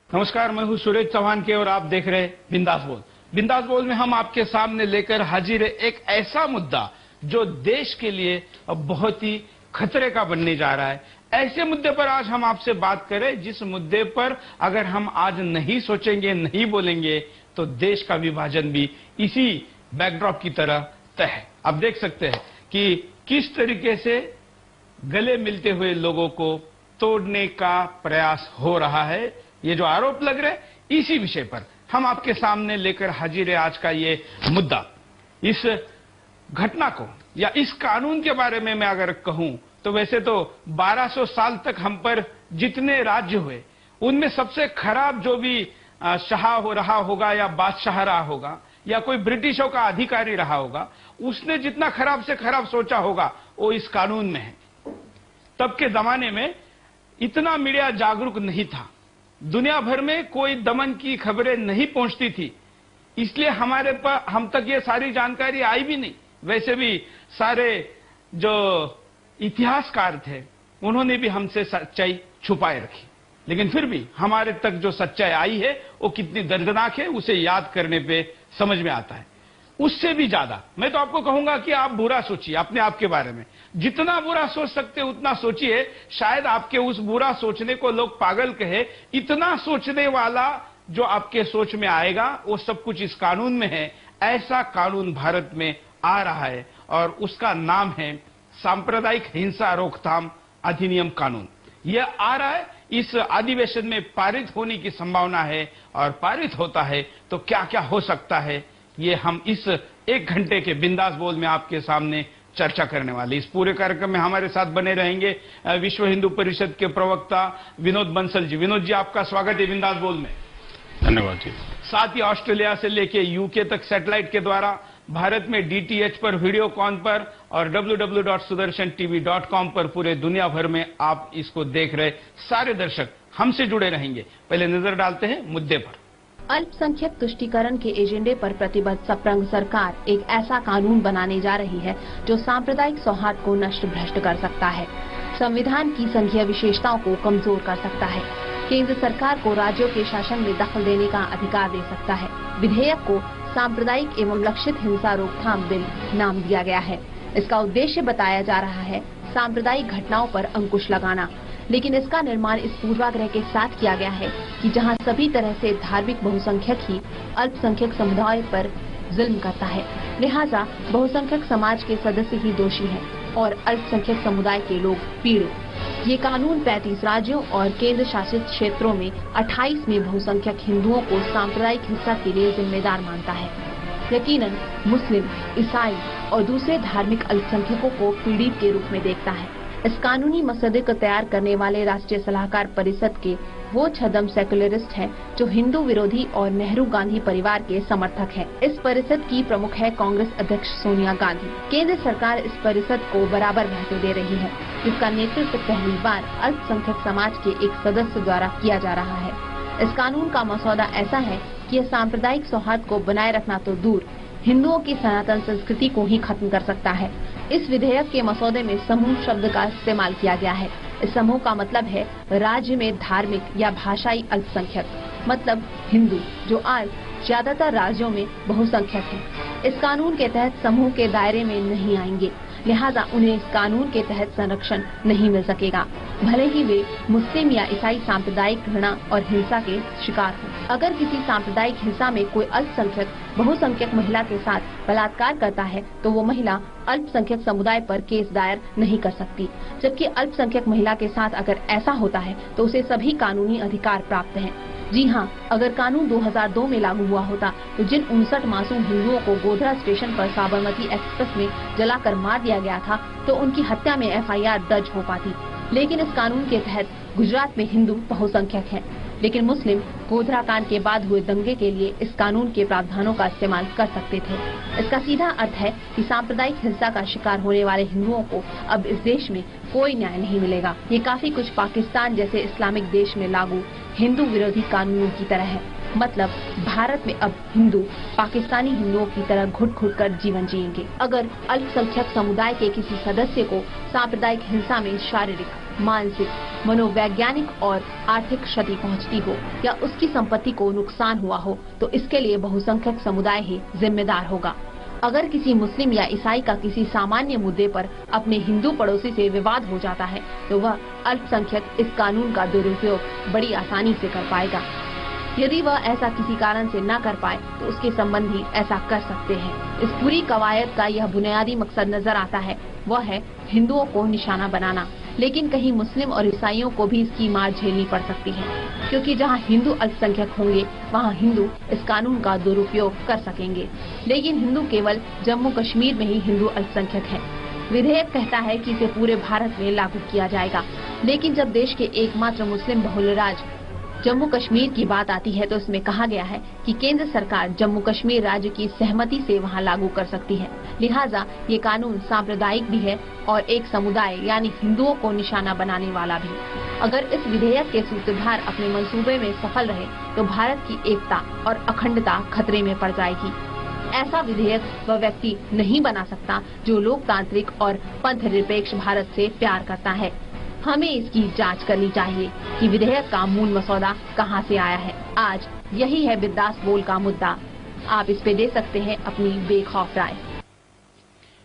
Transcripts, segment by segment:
नमस्कार, मैं हूं सुरेश चौहान के और आप देख रहे हैं बिंदास बोल। बिंदास बोल में हम आपके सामने लेकर हाजिर है एक ऐसा मुद्दा जो देश के लिए बहुत ही खतरे का बनने जा रहा है। ऐसे मुद्दे पर आज हम आपसे बात करें जिस मुद्दे पर अगर हम आज नहीं सोचेंगे, नहीं बोलेंगे तो देश का विभाजन भी इसी बैकड्रॉप की तरह तय है। आप देख सकते हैं कि किस तरीके से गले मिलते हुए लोगों को तोड़ने का प्रयास हो रहा है। ये जो आरोप लग रहे हैं इसी विषय पर हम आपके सामने लेकर हाजिर है आज का ये मुद्दा। इस घटना को या इस कानून के बारे में मैं अगर कहूं तो वैसे तो 1200 साल तक हम पर जितने राज्य हुए उनमें सबसे खराब जो भी शाह हो रहा होगा या बादशाह रहा होगा या कोई ब्रिटिशों का अधिकारी रहा होगा, उसने जितना खराब से खराब सोचा होगा वो इस कानून में है। तब के जमाने में इतना मीडिया जागरूक नहीं था, दुनिया भर में कोई दमन की खबरें नहीं पहुंचती थी, इसलिए हमारे पास हम तक ये सारी जानकारी आई भी नहीं। वैसे भी सारे जो इतिहासकार थे उन्होंने भी हमसे सच्चाई छुपाए रखी, लेकिन फिर भी हमारे तक जो सच्चाई आई है वो कितनी दर्दनाक है उसे याद करने पे समझ में आता है। उससे भी ज्यादा मैं तो आपको कहूंगा कि आप बुरा सोचिए अपने आप के बारे में, जितना बुरा सोच सकते उतना सोचिए। शायद आपके उस बुरा सोचने को लोग पागल कहे, इतना सोचने वाला जो आपके सोच में आएगा वो सब कुछ इस कानून में है। ऐसा कानून भारत में आ रहा है और उसका नाम है सांप्रदायिक हिंसा रोकथाम अधिनियम कानून। यह आ रहा है, इस अधिवेशन में पारित होने की संभावना है और पारित होता है तो क्या क्या हो सकता है ये हम इस 1 घंटे के बिंदास बोल में आपके सामने चर्चा करने वाले। इस पूरे कार्यक्रम में हमारे साथ बने रहेंगे विश्व हिंदू परिषद के प्रवक्ता विनोद बंसल जी। विनोद जी, आपका स्वागत है बिंदास बोल में। धन्यवाद जी। साथ ही ऑस्ट्रेलिया से लेके यूके तक सैटेलाइट के द्वारा भारत में डीटीएच पर, वीडियोकॉन पर और www.sudarshan.tv.com पर पूरे दुनिया भर में आप इसको देख रहे सारे दर्शक हमसे जुड़े रहेंगे। पहले नजर डालते हैं मुद्दे पर। अल्पसंख्यक तुष्टीकरण के एजेंडे पर प्रतिबद्ध सप्रंग सरकार एक ऐसा कानून बनाने जा रही है जो सांप्रदायिक सौहार्द को नष्ट भ्रष्ट कर सकता है, संविधान की संघीय विशेषताओं को कमजोर कर सकता है, केंद्र सरकार को राज्यों के शासन में दखल देने का अधिकार दे सकता है। विधेयक को सांप्रदायिक एवं लक्षित हिंसा रोकथाम बिल नाम दिया गया है। इसका उद्देश्य बताया जा रहा है सांप्रदायिक घटनाओं पर अंकुश लगाना, लेकिन इसका निर्माण इस पूर्वाग्रह के साथ किया गया है कि जहां सभी तरह से धार्मिक बहुसंख्यक ही अल्पसंख्यक समुदाय पर जुल्म करता है, लिहाजा बहुसंख्यक समाज के सदस्य ही दोषी हैं और अल्पसंख्यक समुदाय के लोग पीड़ित। ये कानून 35 राज्यों और केंद्र शासित क्षेत्रों में 28 में बहुसंख्यक हिंदुओं को सांप्रदायिक हिंसा के लिए जिम्मेदार मानता है। यकीनन मुस्लिम, ईसाई और दूसरे धार्मिक अल्पसंख्यकों को पीड़ित के रूप में देखता है। इस कानूनी मसौदे को तैयार करने वाले राष्ट्रीय सलाहकार परिषद के वो छदम सेकुलरिस्ट हैं जो हिंदू विरोधी और नेहरू गांधी परिवार के समर्थक हैं। इस परिषद की प्रमुख है कांग्रेस अध्यक्ष सोनिया गांधी। केंद्र सरकार इस परिषद को बराबर महत्व दे रही है, जिसका नेतृत्व पहली बार अल्पसंख्यक समाज के एक सदस्य द्वारा किया जा रहा है। इस कानून का मसौदा ऐसा है कि यह सांप्रदायिक सौहार्द को बनाए रखना तो दूर, हिंदुओं की सनातन संस्कृति को ही खत्म कर सकता है। इस विधेयक के मसौदे में समूह शब्द का इस्तेमाल किया गया है। इस समूह का मतलब है राज्य में धार्मिक या भाषाई अल्पसंख्यक, मतलब हिंदू, जो आज ज्यादातर राज्यों में बहुसंख्यक है। इस कानून के तहत समूह के दायरे में नहीं आएंगे, लिहाजा उन्हें इस कानून के तहत संरक्षण नहीं मिल सकेगा, भले ही वे मुस्लिम या ईसाई सांप्रदायिक घृणा और हिंसा के शिकार हों। अगर किसी सांप्रदायिक हिंसा में कोई अल्पसंख्यक बहुसंख्यक महिला के साथ बलात्कार करता है तो वो महिला अल्पसंख्यक समुदाय पर केस दायर नहीं कर सकती, जबकि अल्पसंख्यक महिला के साथ अगर ऐसा होता है तो उसे सभी कानूनी अधिकार प्राप्त हैं। जी हाँ, अगर कानून 2002 में लागू हुआ होता तो जिन 59 मासूम हिंदुओं को गोधरा स्टेशन पर साबरमती एक्सप्रेस में जलाकर मार दिया गया था तो उनकी हत्या में एफआईआर दर्ज हो पाती। लेकिन इस कानून के तहत गुजरात में हिंदू बहुसंख्यक हैं, लेकिन मुस्लिम गोधरा कांड के बाद हुए दंगे के लिए इस कानून के प्रावधानों का इस्तेमाल कर सकते थे। इसका सीधा अर्थ है कि सांप्रदायिक हिंसा का शिकार होने वाले हिंदुओं को अब इस देश में कोई न्याय नहीं मिलेगा। ये काफी कुछ पाकिस्तान जैसे इस्लामिक देश में लागू हिंदू विरोधी कानूनों की तरह है। मतलब भारत में अब हिंदू पाकिस्तानी हिंदुओं की तरह घुट घुट कर जीवन जिएंगे। अगर अल्पसंख्यक समुदाय के किसी सदस्य को सांप्रदायिक हिंसा में शारीरिक, मानसिक मनोवैज्ञानिक और आर्थिक क्षति पहुंचती हो या उसकी संपत्ति को नुकसान हुआ हो तो इसके लिए बहुसंख्यक समुदाय ही जिम्मेदार होगा। अगर किसी मुस्लिम या ईसाई का किसी सामान्य मुद्दे पर अपने हिंदू पड़ोसी से विवाद हो जाता है तो वह अल्पसंख्यक इस कानून का दुरुपयोग बड़ी आसानी से कर पाएगा। यदि वह ऐसा किसी कारण से न कर पाए तो उसके संबंधी ऐसा कर सकते हैं। इस पूरी कवायद का यह बुनियादी मकसद नजर आता है, वह है हिंदुओं को निशाना बनाना। लेकिन कहीं मुस्लिम और ईसाइयों को भी इसकी मार झेलनी पड़ सकती है, क्योंकि जहां हिंदू अल्पसंख्यक होंगे वहां हिंदू इस कानून का दुरुपयोग कर सकेंगे। लेकिन हिंदू केवल जम्मू कश्मीर में ही हिंदू अल्पसंख्यक है। विधेयक कहता है कि इसे पूरे भारत में लागू किया जाएगा, लेकिन जब देश के एकमात्र मुस्लिम बहुल राज्य जम्मू कश्मीर की बात आती है तो इसमें कहा गया है कि केंद्र सरकार जम्मू कश्मीर राज्य की सहमति से वहां लागू कर सकती है। लिहाजा ये कानून सांप्रदायिक भी है और एक समुदाय यानी हिंदुओं को निशाना बनाने वाला भी। अगर इस विधेयक के सूत्रधार अपने मंसूबे में सफल रहे तो भारत की एकता और अखंडता खतरे में पड़ जाएगी। ऐसा विधेयक वह व्यक्ति नहीं बना सकता जो लोकतांत्रिक और पंथ निरपेक्ष भारत से प्यार करता है। हमें इसकी जांच करनी चाहिए कि विधेयक का मूल मसौदा कहां से आया है। आज यही है बिंदास बोल का मुद्दा। आप इस पे दे सकते हैं अपनी बेखौफ राय।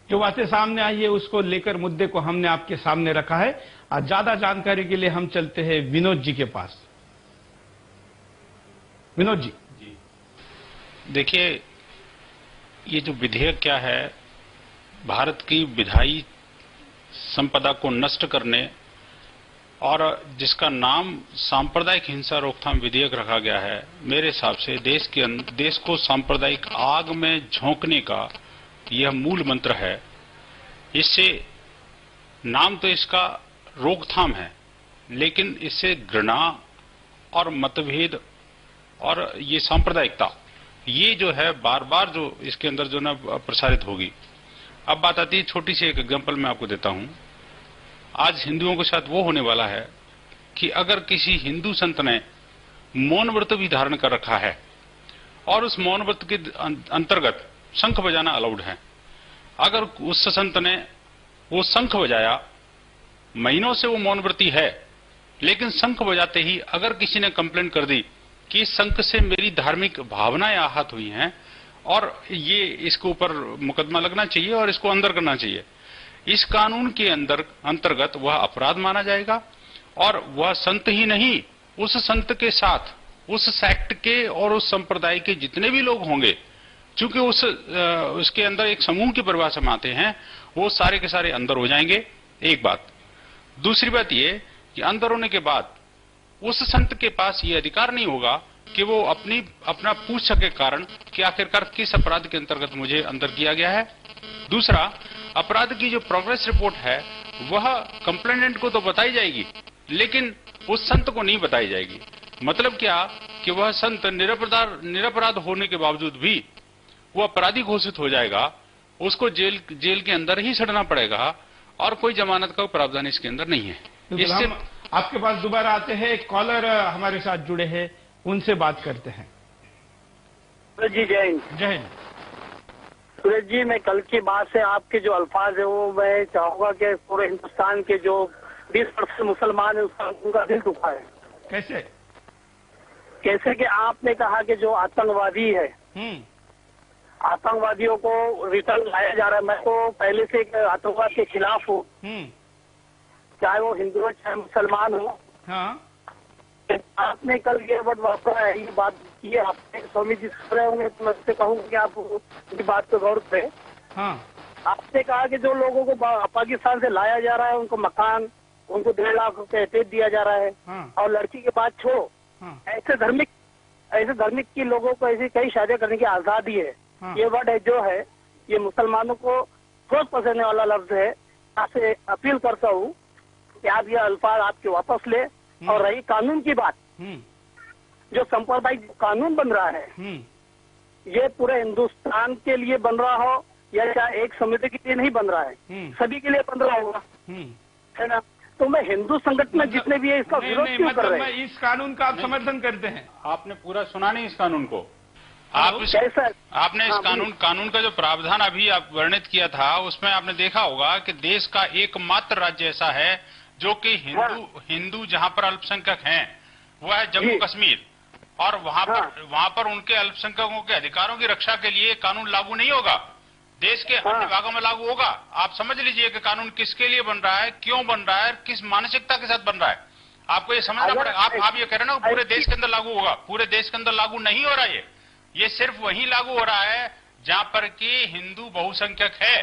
जो बातें सामने आई है उसको लेकर मुद्दे को हमने आपके सामने रखा है। आज ज्यादा जानकारी के लिए हम चलते हैं विनोद जी के पास। विनोद जी। देखिए, ये जो विधेयक क्या है, भारत की विधायी संपदा को नष्ट करने और जिसका नाम सांप्रदायिक हिंसा रोकथाम विधेयक रखा गया है, मेरे हिसाब से देश को सांप्रदायिक आग में झोंकने का यह मूल मंत्र है। इससे नाम तो इसका रोकथाम है, लेकिन इससे घृणा और मतभेद और ये सांप्रदायिकता, ये जो है बार बार जो इसके अंदर जो ना प्रसारित होगी। अब बात आती है, छोटी सी एक एग्जांपल मैं आपको देता हूं। आज हिंदुओं के साथ वो होने वाला है कि अगर किसी हिंदू संत ने मौन व्रत भी धारण कर रखा है और उस मौन व्रत के अंतर्गत शंख बजाना अलाउड है, अगर उस संत ने वो शंख बजाया, महीनों से वो मौन व्रती है, लेकिन शंख बजाते ही अगर किसी ने कंप्लेंट कर दी कि इस शंख से मेरी धार्मिक भावनाएं आहत हुई हैं और ये इसके ऊपर मुकदमा लगना चाहिए और इसको अंदर करना चाहिए, इस कानून के अंतर्गत वह अपराध माना जाएगा और वह संत ही नहीं, उस संत के साथ उस सेक्ट के और उस संप्रदाय के जितने भी लोग होंगे, चूंकि उसके अंदर एक समूह की परिभाषा में आते हैं, वो सारे के सारे अंदर हो जाएंगे। एक बात। दूसरी बात ये कि अंदर होने के बाद उस संत के पास ये अधिकार नहीं होगा कि वो अपना पूछ सके कारण कि आखिरकार किस अपराध के अंतर्गत मुझे अंदर किया गया है। दूसरा, अपराध की जो प्रोग्रेस रिपोर्ट है वह कंप्लेनेंट को तो बताई जाएगी, लेकिन उस संत को नहीं बताई जाएगी। मतलब क्या कि वह संत निरपराध होने के बावजूद भी वो अपराधी घोषित हो जाएगा, उसको जेल के अंदर ही सड़ना पड़ेगा और कोई जमानत का प्रावधान इसके अंदर नहीं है। इससे आपके पास दोबारा आते हैं, एक कॉलर हमारे साथ जुड़े हैं, उनसे बात करते हैं। जी जय हिंद। जय हिंद। सूरज जी, मैं कल की बात से आपके जो अल्फाज है वो मैं चाहूंगा कि पूरे हिंदुस्तान के जो 20% मुसलमान है उनका दिल दुखा है। कैसे कि आपने कहा कि जो आतंकवादी है, आतंकवादियों को रिटर्न लाया जा रहा है। मैं तो पहले से आतंकवाद के खिलाफ हूँ, चाहे वो हिंदू हो चाहे मुसलमान हो। हाँ। आपने कल ये बात की है, आपने स्वामी जी सुन रहे होंगे तो मैं उससे कहूँगा कि आप उनकी बात को गौर करें। हाँ। आपने कहा कि जो लोगों को पाकिस्तान से लाया जा रहा है उनको मकान, उनको 1.5 लाख रुपए पेज दिया जा रहा है। हाँ। और लड़की की बात छोड़ो, हाँ। ऐसे धार्मिक की लोगों को ऐसी कई शादियां करने की आजादी है। हाँ। ये वर्ड है जो है ये मुसलमानों को ठोस पहुंचाने वाला लफ्ज है। आपसे अपील करता हूँ कि आप ये अल्फाज आपके वापस ले। और रही कानून की बात, जो सांप्रदायिक कानून बन रहा है ये पूरे हिंदुस्तान के लिए बन रहा हो या चाहे एक समिति के लिए नहीं बन रहा है, सभी के लिए बन रहा होगा, है ना। तो मैं हिंदू संगठन जितने भी है इसका विरोध क्यों कर रहे हैं? इस कानून का आप समर्थन करते हैं? आपने पूरा सुना नहीं इस कानून को? आपने इस कानून का जो प्रावधान अभी आप वर्णित किया था उसमें आपने देखा होगा कि देश का एकमात्र राज्य ऐसा है जो कि हिंदू जहां पर अल्पसंख्यक हैं वो है जम्मू कश्मीर, और वहां पर उनके अल्पसंख्यकों के अधिकारों की रक्षा के लिए कानून लागू नहीं होगा, देश के अन्य भागों में लागू होगा। आप समझ लीजिए कि कानून किसके लिए बन रहा है, क्यों बन रहा है, किस मानसिकता के साथ बन रहा है। आपको ये समझना पड़ेगा। आप ये कह रहे हैं ना पूरे देश के अंदर लागू होगा, पूरे देश के अंदर लागू नहीं हो रहा है। ये सिर्फ वहीं लागू हो रहा है जहां पर कि हिंदू बहुसंख्यक है।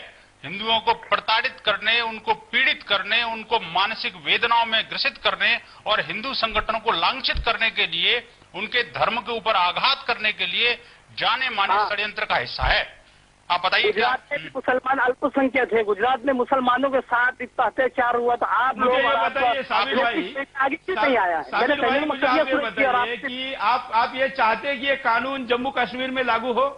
हिंदुओं को प्रताड़ित करने, उनको पीड़ित करने, उनको मानसिक वेदनाओं में ग्रसित करने और हिंदू संगठनों को लांछित करने के लिए, उनके धर्म के ऊपर आघात करने के लिए जाने माने षड्यंत्र का हिस्सा है। आप बताइए। गुजरात में मुसलमान अल्पसंख्यक थे, गुजरात में मुसलमानों के साथ इतना अत्याचार हुआ, तो आप लोग बताइए साबिर भाई, आगे क्यों नहीं आया? साबिर भाई मुझे आप ये बताइए कि आप ये चाहते हैं कि ये कानून जम्मू कश्मीर में लागू हो?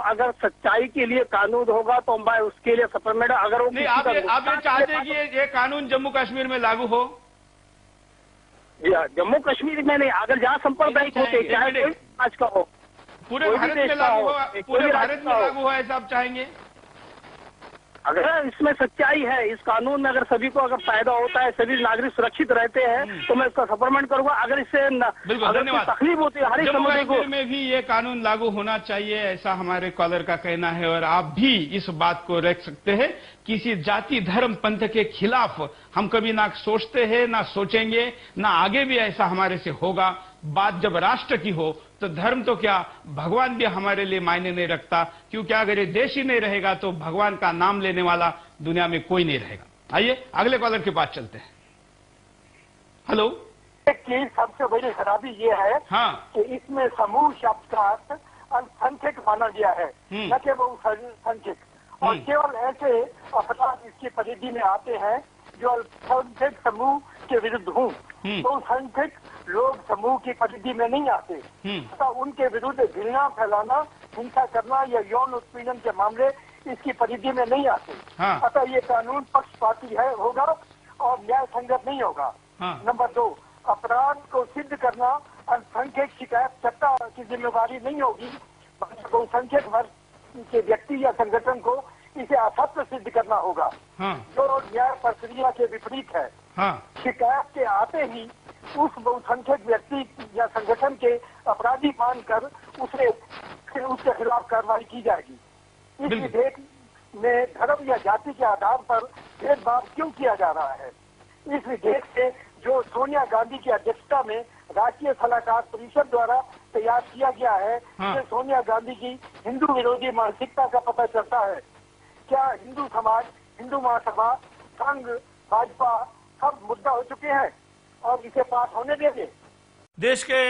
अगर सच्चाई के लिए कानून होगा तो मैं उसके लिए सपोर्ट। अगर वो नहीं, आप ये चाहते हैं कि ये कानून जम्मू कश्मीर में लागू हो? जम्मू कश्मीर में नहीं, अगर जहाँ सांप्रदायिक होते, चाहे कोई समाज का हो, पूरे भारत में लागू हो, पूरे भारत में लागू हो, ऐसा आप चाहेंगे? अगर इसमें सच्चाई है, इस कानून में अगर सभी को अगर फायदा होता है, सभी नागरिक सुरक्षित रहते हैं, तो मैं इसका सपोर्ट करूंगा। अगर इससे तकलीफ होती है हर समुदाय को, में भी ये कानून लागू होना चाहिए, ऐसा हमारे कॉलर का कहना है। और आप भी इस बात को रख सकते हैं, किसी जाति धर्म पंथ के खिलाफ हम कभी ना सोचते हैं, ना सोचेंगे, ना आगे भी ऐसा हमारे से होगा। बात जब राष्ट्र की हो तो धर्म तो क्या, भगवान भी हमारे लिए मायने नहीं रखता, क्योंकि अगर ये देश ही नहीं रहेगा तो भगवान का नाम लेने वाला दुनिया में कोई नहीं रहेगा। आइए अगले कॉलर के पास चलते हैं। हेलो। की सबसे बड़ी खराबी ये है कि इसमें समूह शब्द का अर्थ अल्पसंख्यक माना गया है, न कि बहुसंख्यक, और केवल ऐसे अपराध इसकी परिधि में आते हैं जो अल्पसंख्यक समूह के विरुद्ध हों। बहुसंख्यक लोग समूह की परिधि में नहीं आते, तथा उनके विरुद्ध घृणा फैलाना, हिंसा करना या यौन उत्पीड़न के मामले इसकी परिधि में नहीं आते। अतः ये कानून पक्षपाती है होगा और न्याय संगत नहीं होगा। नंबर 2, अपराध को सिद्ध करना अल्पसंख्यक शिकायत सत्ता की जिम्मेवारी नहीं होगी, बहुसंख्यक वर्ग के व्यक्ति या संगठन को इसे असत्य सिद्ध करना होगा, जो न्याय प्रक्रिया के विपरीत है। शिकायत के आते ही उस बहुसंख्यक व्यक्ति या संगठन के अपराधी मानकर उसके खिलाफ कार्रवाई की जाएगी। इस विधेयक में धर्म या जाति के आधार पर भेदभाव क्यों किया जा रहा है? इस विधेयक से जो सोनिया गांधी की अध्यक्षता में राष्ट्रीय सलाहकार परिषद द्वारा तैयार किया गया है, इससे सोनिया गांधी की हिंदू विरोधी मानसिकता का पता चलता है। क्या हिंदू समाज, हिंदू महासभा, संघ, भाजपा सब मुद्दा हो चुके हैं और इसे पास होने देंगे? देश के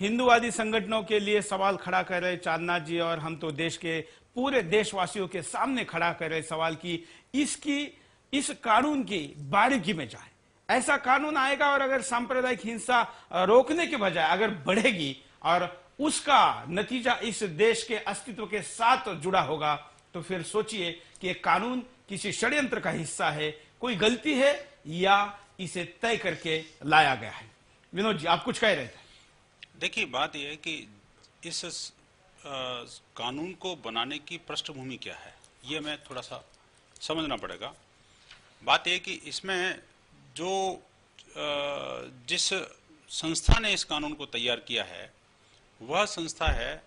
हिंदूवादी संगठनों के लिए सवाल खड़ा कर रहे चांदना जी, और हम तो देश के पूरे देशवासियों के सामने खड़ा कर रहे सवाल की इस कानून की बारीकी में जाए। ऐसा कानून आएगा और अगर सांप्रदायिक हिंसा रोकने के बजाय अगर बढ़ेगी और उसका नतीजा इस देश के अस्तित्व के साथ जुड़ा होगा, तो फिर सोचिए कि एक कानून किसी षड्यंत्र का हिस्सा है, कोई गलती है या इसे तय करके लाया गया है। विनोद जी, आप कुछ कह रहे थे। देखिए, बात यह है कि इस कानून को बनाने की पृष्ठभूमि क्या है, ये मैं थोड़ा सा समझना पड़ेगा। बात यह कि इसमें जो जिस संस्था ने इस कानून को तैयार किया है वह संस्था है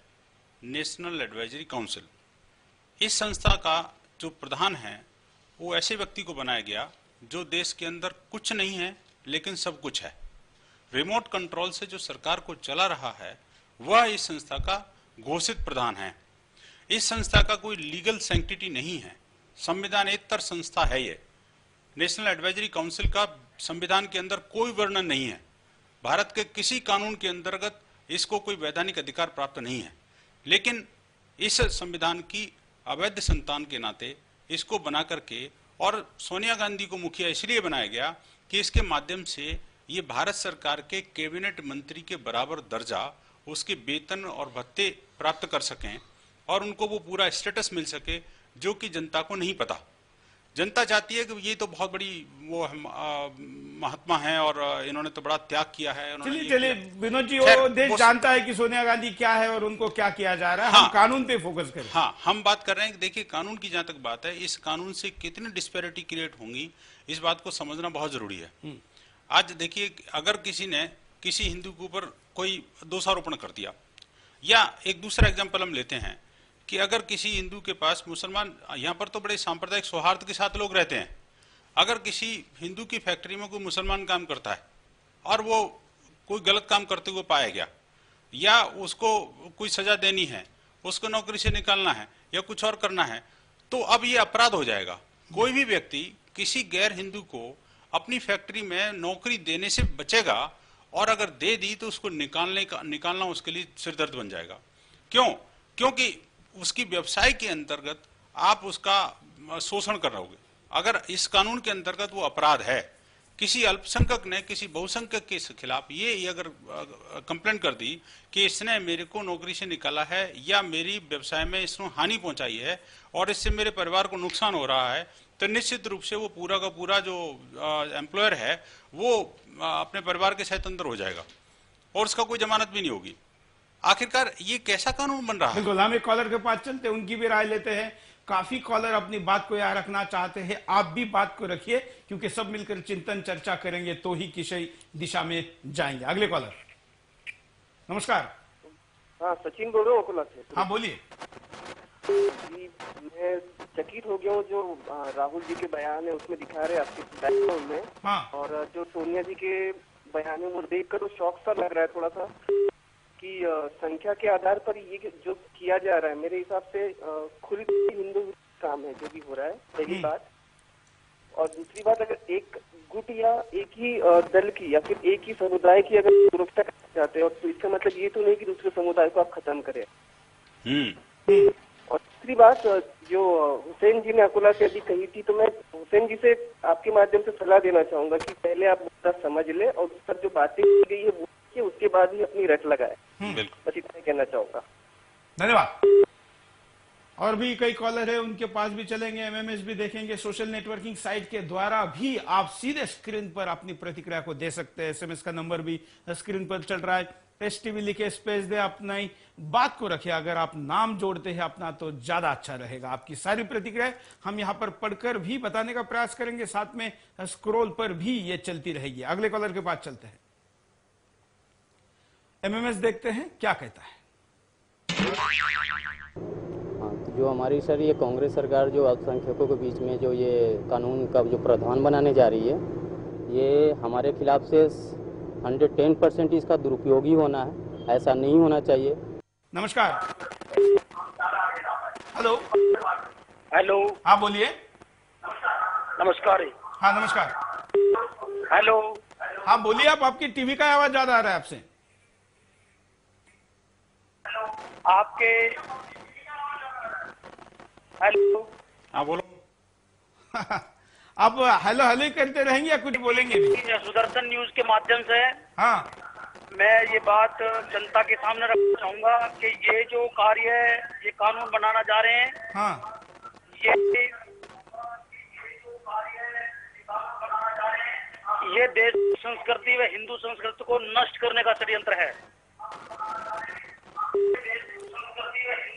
नेशनल एडवाइजरी काउंसिल। इस संस्था का जो प्रधान है वो ऐसे व्यक्ति को बनाया गया जो देश के अंदर कुछ नहीं है लेकिन सब कुछ है। रिमोट कंट्रोल से जो सरकार को चला रहा है वह इस संस्था का घोषित प्रधान है। इस संस्था का कोई लीगल सैंक्टिटी नहीं है, संविधानेतर संस्था है। ये नेशनल एडवाइजरी काउंसिल का संविधान के अंदर कोई वर्णन नहीं है। भारत के किसी कानून के अंतर्गत इसको कोई वैधानिक अधिकार प्राप्त नहीं है, लेकिन इस संविधान की अवैध संतान के नाते इसको बना करके, और सोनिया गांधी को मुखिया इसलिए बनाया गया कि इसके माध्यम से ये भारत सरकार के कैबिनेट मंत्री के बराबर दर्जा, उसके वेतन और भत्ते प्राप्त कर सकें और उनको वो पूरा स्टेटस मिल सके जो कि जनता को नहीं पता। जनता चाहती है कि ये तो बहुत बड़ी वो महात्मा हैं और इन्होंने तो बड़ा त्याग किया है। चलिए विनोद जी, वो देश जानता है कि सोनिया गांधी क्या है और उनको क्या किया जा रहा है। हम कानून पे फोकस करें। हाँ, हम बात कर रहे हैं कि देखिए कानून की जहां तक बात है, इस कानून से कितनी डिस्पैरिटी क्रिएट होंगी इस बात को समझना बहुत जरूरी है। आज देखिए, अगर किसी ने किसी हिंदू के ऊपर कोई दोषारोपण कर दिया, या एक दूसरा एग्जाम्पल हम लेते हैं कि अगर किसी हिंदू के पास मुसलमान, यहाँ पर तो बड़े सांप्रदायिक सौहार्द के साथ लोग रहते हैं, अगर किसी हिंदू की फैक्ट्री में कोई मुसलमान काम करता है और वो कोई गलत काम करते हुए पाया गया, या उसको कोई सजा देनी है, उसको नौकरी से निकालना है या कुछ और करना है, तो अब ये अपराध हो जाएगा। कोई भी व्यक्ति किसी गैर हिंदू को अपनी फैक्ट्री में नौकरी देने से बचेगा, और अगर दे दी तो उसको निकालना उसके लिए सिरदर्द बन जाएगा। क्यों? क्योंकि उसकी व्यवसाय के अंतर्गत आप उसका शोषण कर रहोगे। अगर इस कानून के अंतर्गत वो अपराध है, किसी अल्पसंख्यक ने किसी बहुसंख्यक के खिलाफ ये अगर कंप्लेंट कर दी कि इसने मेरे को नौकरी से निकाला है या मेरी व्यवसाय में इसने हानि पहुंचाई है और इससे मेरे परिवार को नुकसान हो रहा है, तो निश्चित रूप से वो पूरा का पूरा जो एम्प्लॉयर है वो अपने परिवार के साथ अंदर हो जाएगा और उसका कोई जमानत भी नहीं होगी। आखिरकार ये कैसा कानून बन रहा है? बिल्कुल, हम एक कॉलर के पास चलते हैं, उनकी भी राय लेते हैं। काफी कॉलर अपनी बात को यहाँ रखना चाहते हैं, आप भी बात को रखिए, क्योंकि सब मिलकर चिंतन चर्चा करेंगे तो ही किसी दिशा में जाएंगे। अगले कॉलर, नमस्कार। हाँ, सचिन बोल रहा हूँ अकोला से। हाँ, बोलिए। जी, मैं चकित हो गया हूँ जो राहुल जी के बयान है उसमें दिखा रहे आपके बैकग्राउंड में। हाँ। और जो सोनिया जी के बयान है वो देखकर तो शौक सा लग रहा है थोड़ा सा कि संख्या के आधार पर ये जो किया जा रहा है, मेरे हिसाब से खुद हिंदू काम है जो भी हो रहा है, पहली बात। और दूसरी बात, अगर एक गुट या एक ही दल की या फिर एक ही समुदाय की अगर सुरक्षा करना चाहते हैं, और तो इसका मतलब ये तो नहीं कि दूसरे समुदाय को आप खत्म करें। और दूसरी बात, जो हुसैन जी ने अकोला से अभी कही थी, तो मैं हुसैन जी से आपके माध्यम से सलाह देना चाहूंगा कि पहले आप मुद्दा समझ ले और उस पर जो बातें की गई है वो उसके बाद ही अपनी रट लगाए। बस इतना ही कहना चाहूंगा। धन्यवाद। और भी कई कॉलर है, उनके पास भी चलेंगे, एमएमएस भी देखेंगे। सोशल नेटवर्किंग साइट के द्वारा भी आप सीधे स्क्रीन पर अपनी प्रतिक्रिया को दे सकते हैं। एसएमएस का नंबर भी स्क्रीन पर चल रहा है। एसटीवी लिखे, स्पेस दे, अपना ही बात को रखिए। अगर आप नाम जोड़ते हैं अपना तो ज्यादा अच्छा रहेगा। आपकी सारी प्रतिक्रिया हम यहां पर पढ़कर भी बताने का प्रयास करेंगे, साथ में स्क्रोल पर भी ये चलती रहेगी। अगले कॉलर के पास चलते हैं, एमएमएस देखते हैं क्या कहता है। जो हमारी सर ये कांग्रेस सरकार जो अल्पसंख्यकों के बीच में जो ये कानून का जो प्रावधान बनाने जा रही है, ये हमारे खिलाफ से 110% इसका दुरुपयोग ही होना है, ऐसा नहीं होना चाहिए। नमस्कार। हेलो। हेलो। हाँ, बोलिए। नमस्कार। हाँ, नमस्कार। हेलो। हाँ, बोलिए। आप, आपकी टीवी का आवाज ज्यादा आ रहा है आपसे। आपके हेलो। हाँ, बोलो। आप हेलो हेलो करते रहेंगे या कुछ बोलेंगे भी? सुदर्शन न्यूज के माध्यम से हाँ, मैं ये बात जनता के सामने रखना चाहूंगा कि ये जो कार्य है, ये कानून बनाना जा रहे हैं, हाँ, ये देश संस्कृति व हिंदू संस्कृति को नष्ट करने का षड्यंत्र है।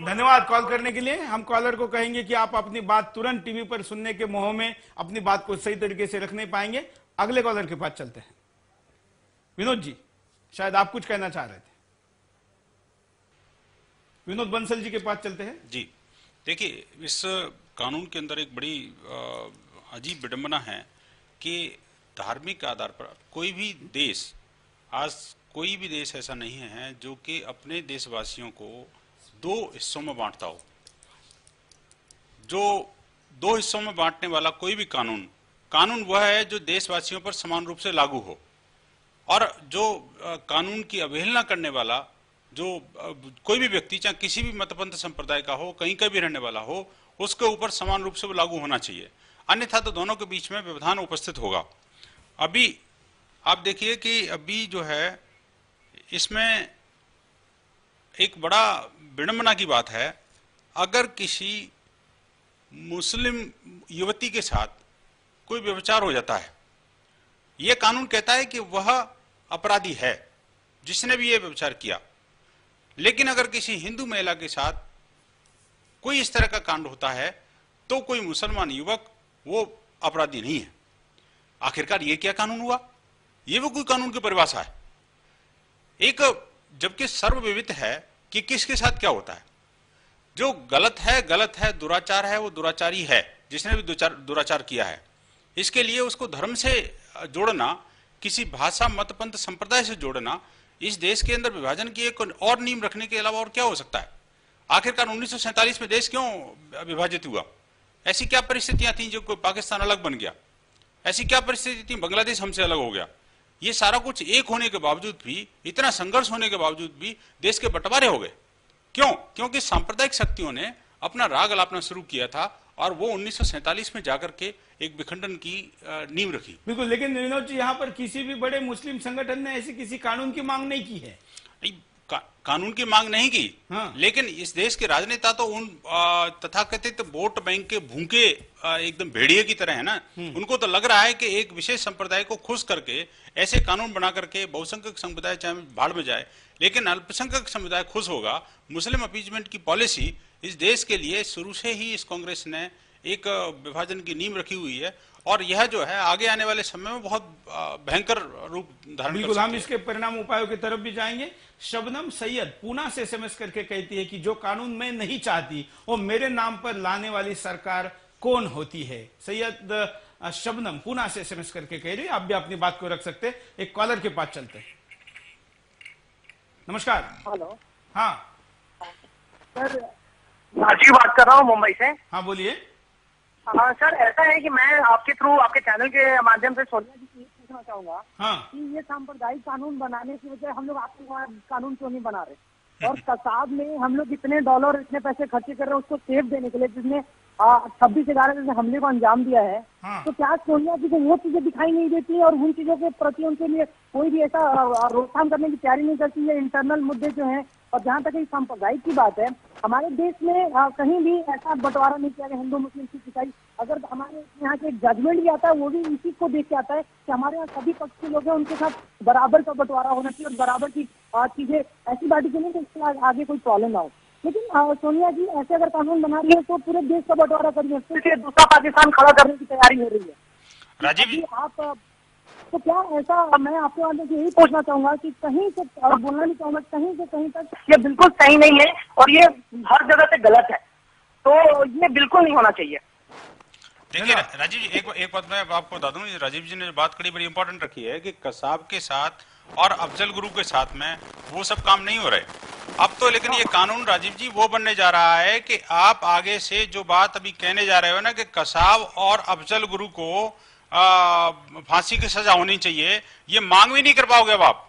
धन्यवाद कॉल करने के लिए। हम कॉलर को कहेंगे कि आप अपनी बात तुरंत टीवी पर सुनने के मोह में अपनी बात को सही तरीके से रख नहीं पाएंगे। अगले कॉलर के पास चलते हैं। विनोद जी, शायद आप कुछ कहना चाह रहे थे। विनोद बंसल जी के पास चलते हैं। जी, देखिए, इस कानून के अंदर एक बड़ी अजीब विडंबना है कि धार्मिक आधार पर कोई भी देश, आज कोई भी देश ऐसा नहीं है जो कि अपने देशवासियों को दो हिस्सों में बांटता हो। जो दो हिस्सों में बांटने वाला कोई भी कानून वह है जो देशवासियों पर समान रूप से लागू हो, और जो कानून की अवहेलना करने वाला जो कोई भी व्यक्ति, चाहे किसी भी मतपंथ संप्रदाय का हो, कहीं का भी रहने वाला हो, उसके ऊपर समान रूप से वो लागू होना चाहिए। अन्यथा तो दोनों के बीच में व्यवधान उपस्थित होगा। अभी आप देखिए कि अभी जो है इसमें एक बड़ा विडंबना की बात है, अगर किसी मुस्लिम युवती के साथ कोई व्यभिचार हो जाता है, यह कानून कहता है कि वह अपराधी है जिसने भी यह व्यभिचार किया। लेकिन अगर किसी हिंदू महिला के साथ कोई इस तरह का कांड होता है तो कोई मुसलमान युवक वो अपराधी नहीं है। आखिरकार ये क्या कानून हुआ? ये वो कोई कानून की परिभाषा है? एक जबकि सर्वविदित है कि किसके साथ क्या होता है। जो गलत है, दुराचार है, वो दुराचारी है जिसने भी दुराचार किया है। इसके लिए उसको धर्म से जोड़ना, किसी भाषा, मत, पंथ, संप्रदाय से जोड़ना, इस देश के अंदर विभाजन की एक और नींव रखने के अलावा और क्या हो सकता है? आखिरकार 1947 में देश क्यों विभाजित हुआ? ऐसी क्या परिस्थितियां थी जो कोई पाकिस्तान अलग बन गया? ऐसी क्या परिस्थिति थी बांग्लादेश हमसे अलग हो गया? ये सारा कुछ एक होने के बावजूद भी, इतना संघर्ष होने के बावजूद भी देश के बंटवारे हो गए। क्यों? क्योंकि सांप्रदायिक शक्तियों ने अपना राग अलापना शुरू किया था और वो 1947 में जाकर के एक विखंडन की नींव रखी। बिल्कुल, लेकिन विनोद जी, यहाँ पर किसी भी बड़े मुस्लिम संगठन ने ऐसी किसी कानून की मांग नहीं की है। कानून की मांग नहीं की। हाँ। लेकिन इस देश के राजनेता तो उन तथाकथित वोट बैंक के भूखे एकदम भेड़िए की तरह है ना। उनको तो लग रहा है कि एक विशेष संप्रदाय को खुश करके ऐसे कानून बना करके बहुसंख्यक समुदाय चाहे भाड़ में जाए, लेकिन अल्पसंख्यक समुदाय खुश होगा। मुस्लिम अपीजमेंट की पॉलिसी इस देश के लिए शुरू से ही इस कांग्रेस ने एक विभाजन की नींव रखी हुई है और यह जो है आगे आने वाले समय में बहुत भयंकर रूप धारण। बिल्कुल, हम इसके परिणाम उपायों की तरफ भी जाएंगे। शबनम सैयद पूना से एसएमएस करके कहती है कि जो कानून मैं नहीं चाहती वो मेरे नाम पर लाने वाली सरकार कौन होती है। सैयद शबनम पूना से एसएमएस करके कह रही है। आप भी अपनी बात को रख सकते। एक कॉलर के पास चलते हैं। नमस्कार। हेलो। हाँ सर, राजीव बात कर रहा हूँ मुंबई से। हाँ बोलिए। हाँ सर, ऐसा है कि मैं आपके थ्रू, आपके चैनल के माध्यम से सोनिया जी से पूछना चाहूंगा कि ये सांप्रदायिक कानून बनाने की वजह हम लोग आतंकवाद कानून क्यों नहीं बना रहे? और कसाब में हम लोग इतने डॉलर, इतने पैसे खर्चे कर रहे हैं उसको सेफ देने के लिए, जिसने 26/11 जैसे हमले को अंजाम दिया है। तो क्या सोनिया जी को वो चीजें दिखाई नहीं देती है और उन चीजों के प्रति उनके लिए कोई भी ऐसा रोकथाम करने की तैयारी नहीं करती है? इंटरनल मुद्दे जो है, और जहाँ तक सांप्रदायिक की बात है, हमारे देश में कहीं भी ऐसा बंटवारा नहीं किया गया हिंदू मुस्लिम सिख ईसाई। अगर हमारे यहाँ के जजमेंट भी आता है वो भी इसी को देख के आता है कि हमारे यहाँ सभी पक्ष के लोग हैं, उनके साथ बराबर का बंटवारा होना चाहिए और बराबर की चीजें ऐसी बात की नहीं कि इसके आगे कोई प्रॉब्लम ना हो। लेकिन सोनिया जी ऐसे अगर कानून बना रही है तो पूरे देश का बंटवारा करिए, फिर दूसरा पाकिस्तान खड़ा करने की तैयारी हो रही है। राजीव जी, आप तो क्या ऐसा, मैं आपके आगे से यही पूछना चाहूंगा कि कहीं से, और बोलना नहीं चाहूंगा, कहीं से कहीं तक ये बिल्कुल सही नहीं है और ये हर जगह से गलत है, तो ये बिल्कुल नहीं होना चाहिए। देखिए राजीव जी, एक बात मैं आपको बता दूं, राजीव जी ने बात कड़ी बड़ी इंपॉर्टेंट रखी है कि कसाब के साथ और अफजल गुरु के साथ में वो सब काम नहीं हो रहे अब तो। लेकिन ये कानून राजीव जी वो बनने जा रहा है कि आप आगे से जो बात अभी कहने जा रहे हो ना कि कसाब और अफजल गुरु को फांसी की सजा होनी चाहिए, ये मांग भी नहीं कर पाओगे अब आप।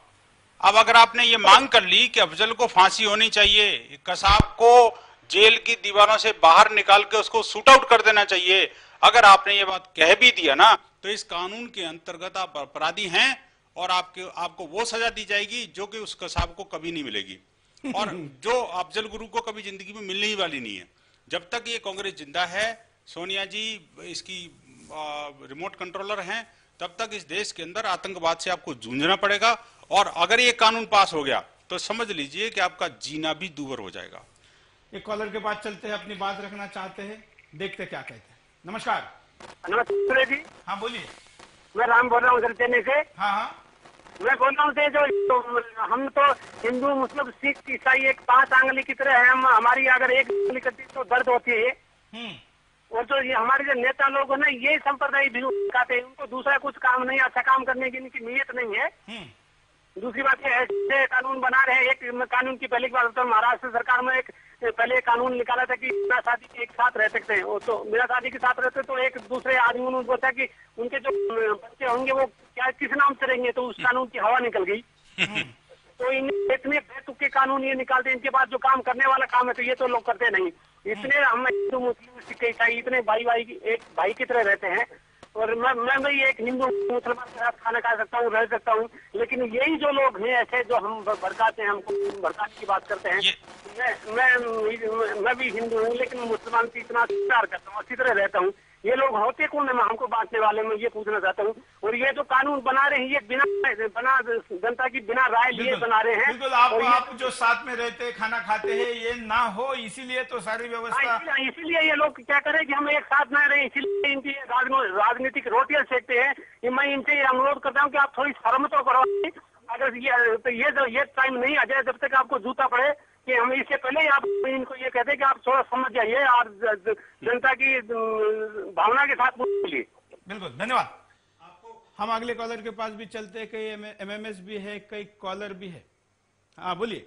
अब अगर आपने ये मांग कर ली कि अफजल को फांसी होनी चाहिए, कसाब को जेल की दीवारों से बाहर निकाल के उसको शूट आउट कर देना चाहिए, अगर आपने ये बात कह भी दिया ना, तो इस कानून के अंतर्गत आप अपराधी हैं और आपको वो सजा दी जाएगी जो कि उस कसाब को कभी नहीं मिलेगी और जो अफजल गुरु को कभी जिंदगी में मिलने ही वाली नहीं है। जब तक ये कांग्रेस जिंदा है, सोनिया जी इसकी रिमोट कंट्रोलर हैं, तब तक इस देश के अंदर आतंकवाद से आपको जूझना पड़ेगा। और अगर ये कानून पास हो गया तो समझ लीजिए कि आपका जीना भी दूभर हो जाएगा। एक कॉलर के पास चलते हैं, अपनी बात रखना चाहते हैं, देखते क्या कहते हैं। नमस्कार। नमस्ते जी। हाँ बोलिए। मैं राम बोल रहा हूँ चेन्नई से। हाँ। मैं बोल रहा हूँ जो हम तो हिंदू मुस्लिम सिख ईसाई एक 5 आंगली की तरह है। हम हमारी अगर एक आंगली करती तो दर्द होती है। और जो ये हमारे जो नेता लोग है ना, ये संप्रदाय भी कहते हैं, उनको दूसरा कुछ काम नहीं, अच्छा काम करने की इनकी नीयत नहीं है। दूसरी बात ये है, कानून बना रहे हैं। एक कानून की पहली बात तो महाराष्ट्र सरकार में एक पहले कानून निकाला था कि बिना शादी एक साथ रह सकते हैं। वो तो बिना शादी के साथ रहते तो एक दूसरे आदमी उन्होंने बोला कि उनके जो बच्चे होंगे वो क्या किस नाम से रहेंगे, तो उस कानून की हवा निकल गई। तो इतने बेतुके कानून ये निकालते, इनके बाद जो काम करने वाला काम है तो ये तो लोग करते नहीं। इतने हम हिंदू मुस्लिम सिख ईसाई इतने भाई एक भाई की तरह रहते हैं। और मैं मैं भी एक हिंदू मुसलमान के साथ खाना खा सकता हूँ, रह सकता हूँ, लेकिन यही जो लोग हैं ऐसे जो हम भड़काते हैं, हमको भड़काने की बात करते हैं, मैं भी हिंदू हूँ लेकिन मुसलमान से इतना प्यार करता हूँ, अच्छी तरह रहता हूँ। ये लोग होते कौन है हमको बांटने वाले, मैं ये पूछना चाहता हूँ। और ये जो कानून बना रहे हैं ये बिना जनता की बिना राय लिए बना रहे हैं। बिल्कुल, आप जो साथ में रहते खाना खाते हैं ये ना हो, इसीलिए तो सारी व्यवस्था, इसीलिए ये लोग क्या करें कि हम एक साथ ना रहे, इसीलिए इनकी राजनीतिक रोटियां सेकते हैं। कि मैं इनसे अनुरोध करता हूँ कि आप थोड़ी शर्म तो करो। अगर ये टाइम नहीं आ जाए जब तक आपको जूता पड़े, कि हम इससे पहले ही आप इनको ये कहते हैं कि आप थोड़ा समझ जाइए और जनता की भावना के साथ बोलिए। बिल्कुल, धन्यवाद आपको। हम अगले कॉलर के पास भी चलते हैं, कई एमएमएस भी है, कई कॉलर भी है। हाँ बोलिए।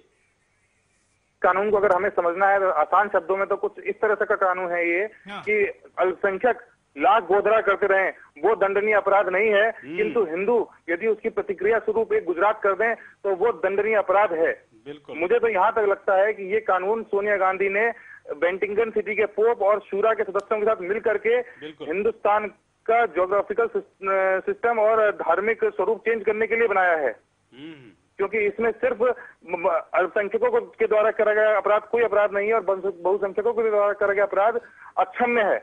कानून को अगर हमें समझना है तो आसान शब्दों में तो कुछ इस तरह से का कानून है ये कि अल्पसंख्यक लाख गोदरा करते रहे वो दंडनीय अपराध नहीं है, किंतु हिंदू यदि उसकी प्रतिक्रिया स्वरूप एक गुजरात कर दें तो वो दंडनीय अपराध है। बिल्कुल, मुझे तो यहाँ तक लगता है कि ये कानून सोनिया गांधी ने बेंटिंगटन सिटी के पोप और शूरा के सदस्यों के साथ मिल करके हिंदुस्तान का ज्योग्राफिकल सिस्टम और धार्मिक स्वरूप चेंज करने के लिए बनाया है। क्योंकि इसमें सिर्फ अल्पसंख्यकों के द्वारा करा गया अपराध कोई अपराध नहीं है और बहुसंख्यकों के द्वारा करा गया अपराध अक्षम्य है।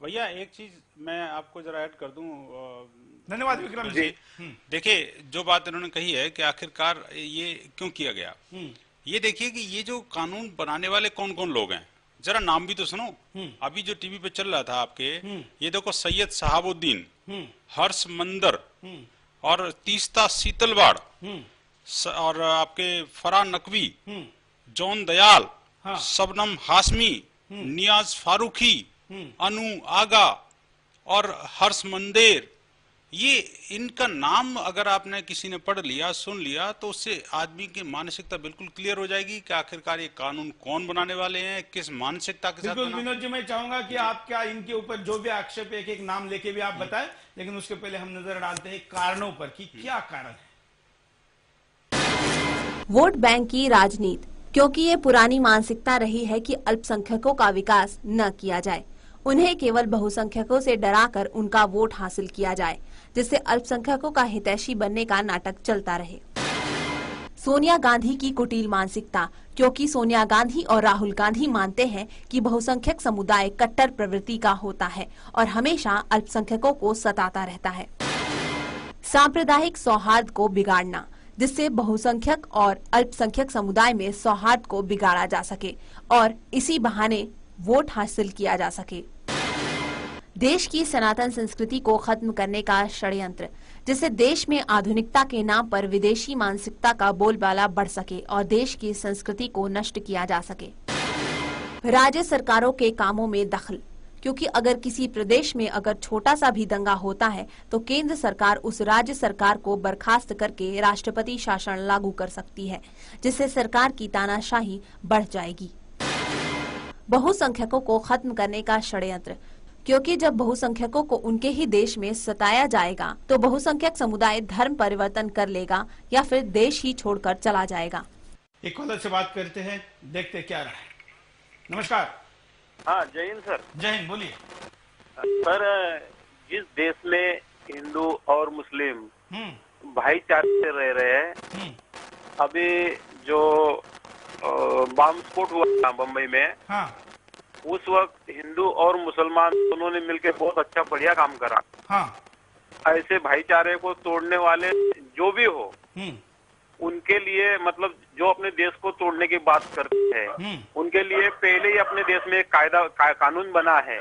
भैया एक चीज मैं आपको जरा ऐड कर दूं। धन्यवाद विक्रम जी। देखिए जो बात इन्होंने कही है कि आखिरकार ये क्यों किया गया, ये देखिए कि ये जो कानून बनाने वाले कौन कौन लोग हैं, जरा नाम भी तो सुनो। अभी जो टीवी पे चल रहा था आपके, ये देखो सैयद शहाबुद्दीन, हर्ष मंदर और तीस्ता शीतलवाड़ और आपके फरहान नकवी, जॉन दयाल, शबनम हाशमी, नियाज फारूकी, अनु आगा और हर्ष मंदेर, ये इनका नाम अगर आपने किसी ने पढ़ लिया सुन लिया तो उससे आदमी की मानसिकता बिल्कुल क्लियर हो जाएगी कि आखिरकार ये कानून कौन बनाने वाले हैं, किस मानसिकता के साथ। बिल्कुल विनोद जी, मैं चाहूंगा कि आप क्या इनके ऊपर जो भी आक्षेप एक एक नाम लेके भी आप बताएं, लेकिन उसके पहले हम नजर डालते हैं कारणों पर कि क्या कारण है। वोट बैंक की राजनीति, क्योंकि ये पुरानी मानसिकता रही है कि अल्पसंख्यकों का विकास न किया जाए, उन्हें केवल बहुसंख्यकों से डराकर उनका वोट हासिल किया जाए, जिससे अल्पसंख्यकों का हितैषी बनने का नाटक चलता रहे। सोनिया गांधी की कुटिल मानसिकता, क्योंकि सोनिया गांधी और राहुल गांधी मानते हैं कि बहुसंख्यक समुदाय कट्टर प्रवृत्ति का होता है और हमेशा अल्पसंख्यकों को सताता रहता है। सांप्रदायिक सौहार्द को बिगाड़ना, जिससे बहुसंख्यक और अल्पसंख्यक समुदाय में सौहार्द को बिगाड़ा जा सके और इसी बहाने वोट हासिल किया जा सके। देश की सनातन संस्कृति को खत्म करने का षड्यंत्र, जिससे देश में आधुनिकता के नाम पर विदेशी मानसिकता का बोलबाला बढ़ सके और देश की संस्कृति को नष्ट किया जा सके। राज्य सरकारों के कामों में दखल, क्योंकि अगर किसी प्रदेश में अगर छोटा सा भी दंगा होता है तो केंद्र सरकार उस राज्य सरकार को बर्खास्त करके राष्ट्रपति शासन लागू कर सकती है, जिससे सरकार की तानाशाही बढ़ जाएगी। बहुसंख्यकों को खत्म करने का षड्यंत्र, क्योंकि जब बहुसंख्यकों को उनके ही देश में सताया जाएगा तो बहुसंख्यक समुदाय धर्म परिवर्तन कर लेगा या फिर देश ही छोड़कर चला जाएगा। एक कॉलर से बात करते हैं, देखते क्या रहा है। नमस्कार। हाँ जय हिंद सर। जय हिंद, बोलिए सर। जिस देश में हिंदू और मुस्लिम भाईचारे से रह रहे हैं, अभी जो बम विस्फोट हुआ बम्बई में, हाँ। उस वक्त हिंदू और मुसलमान दोनों ने मिलकर बहुत अच्छा बढ़िया काम करा। हाँ। ऐसे भाईचारे को तोड़ने वाले जो भी हो, उनके लिए मतलब जो अपने देश को तोड़ने की बात करते हैं, उनके लिए पहले ही अपने देश में एक कानून बना है,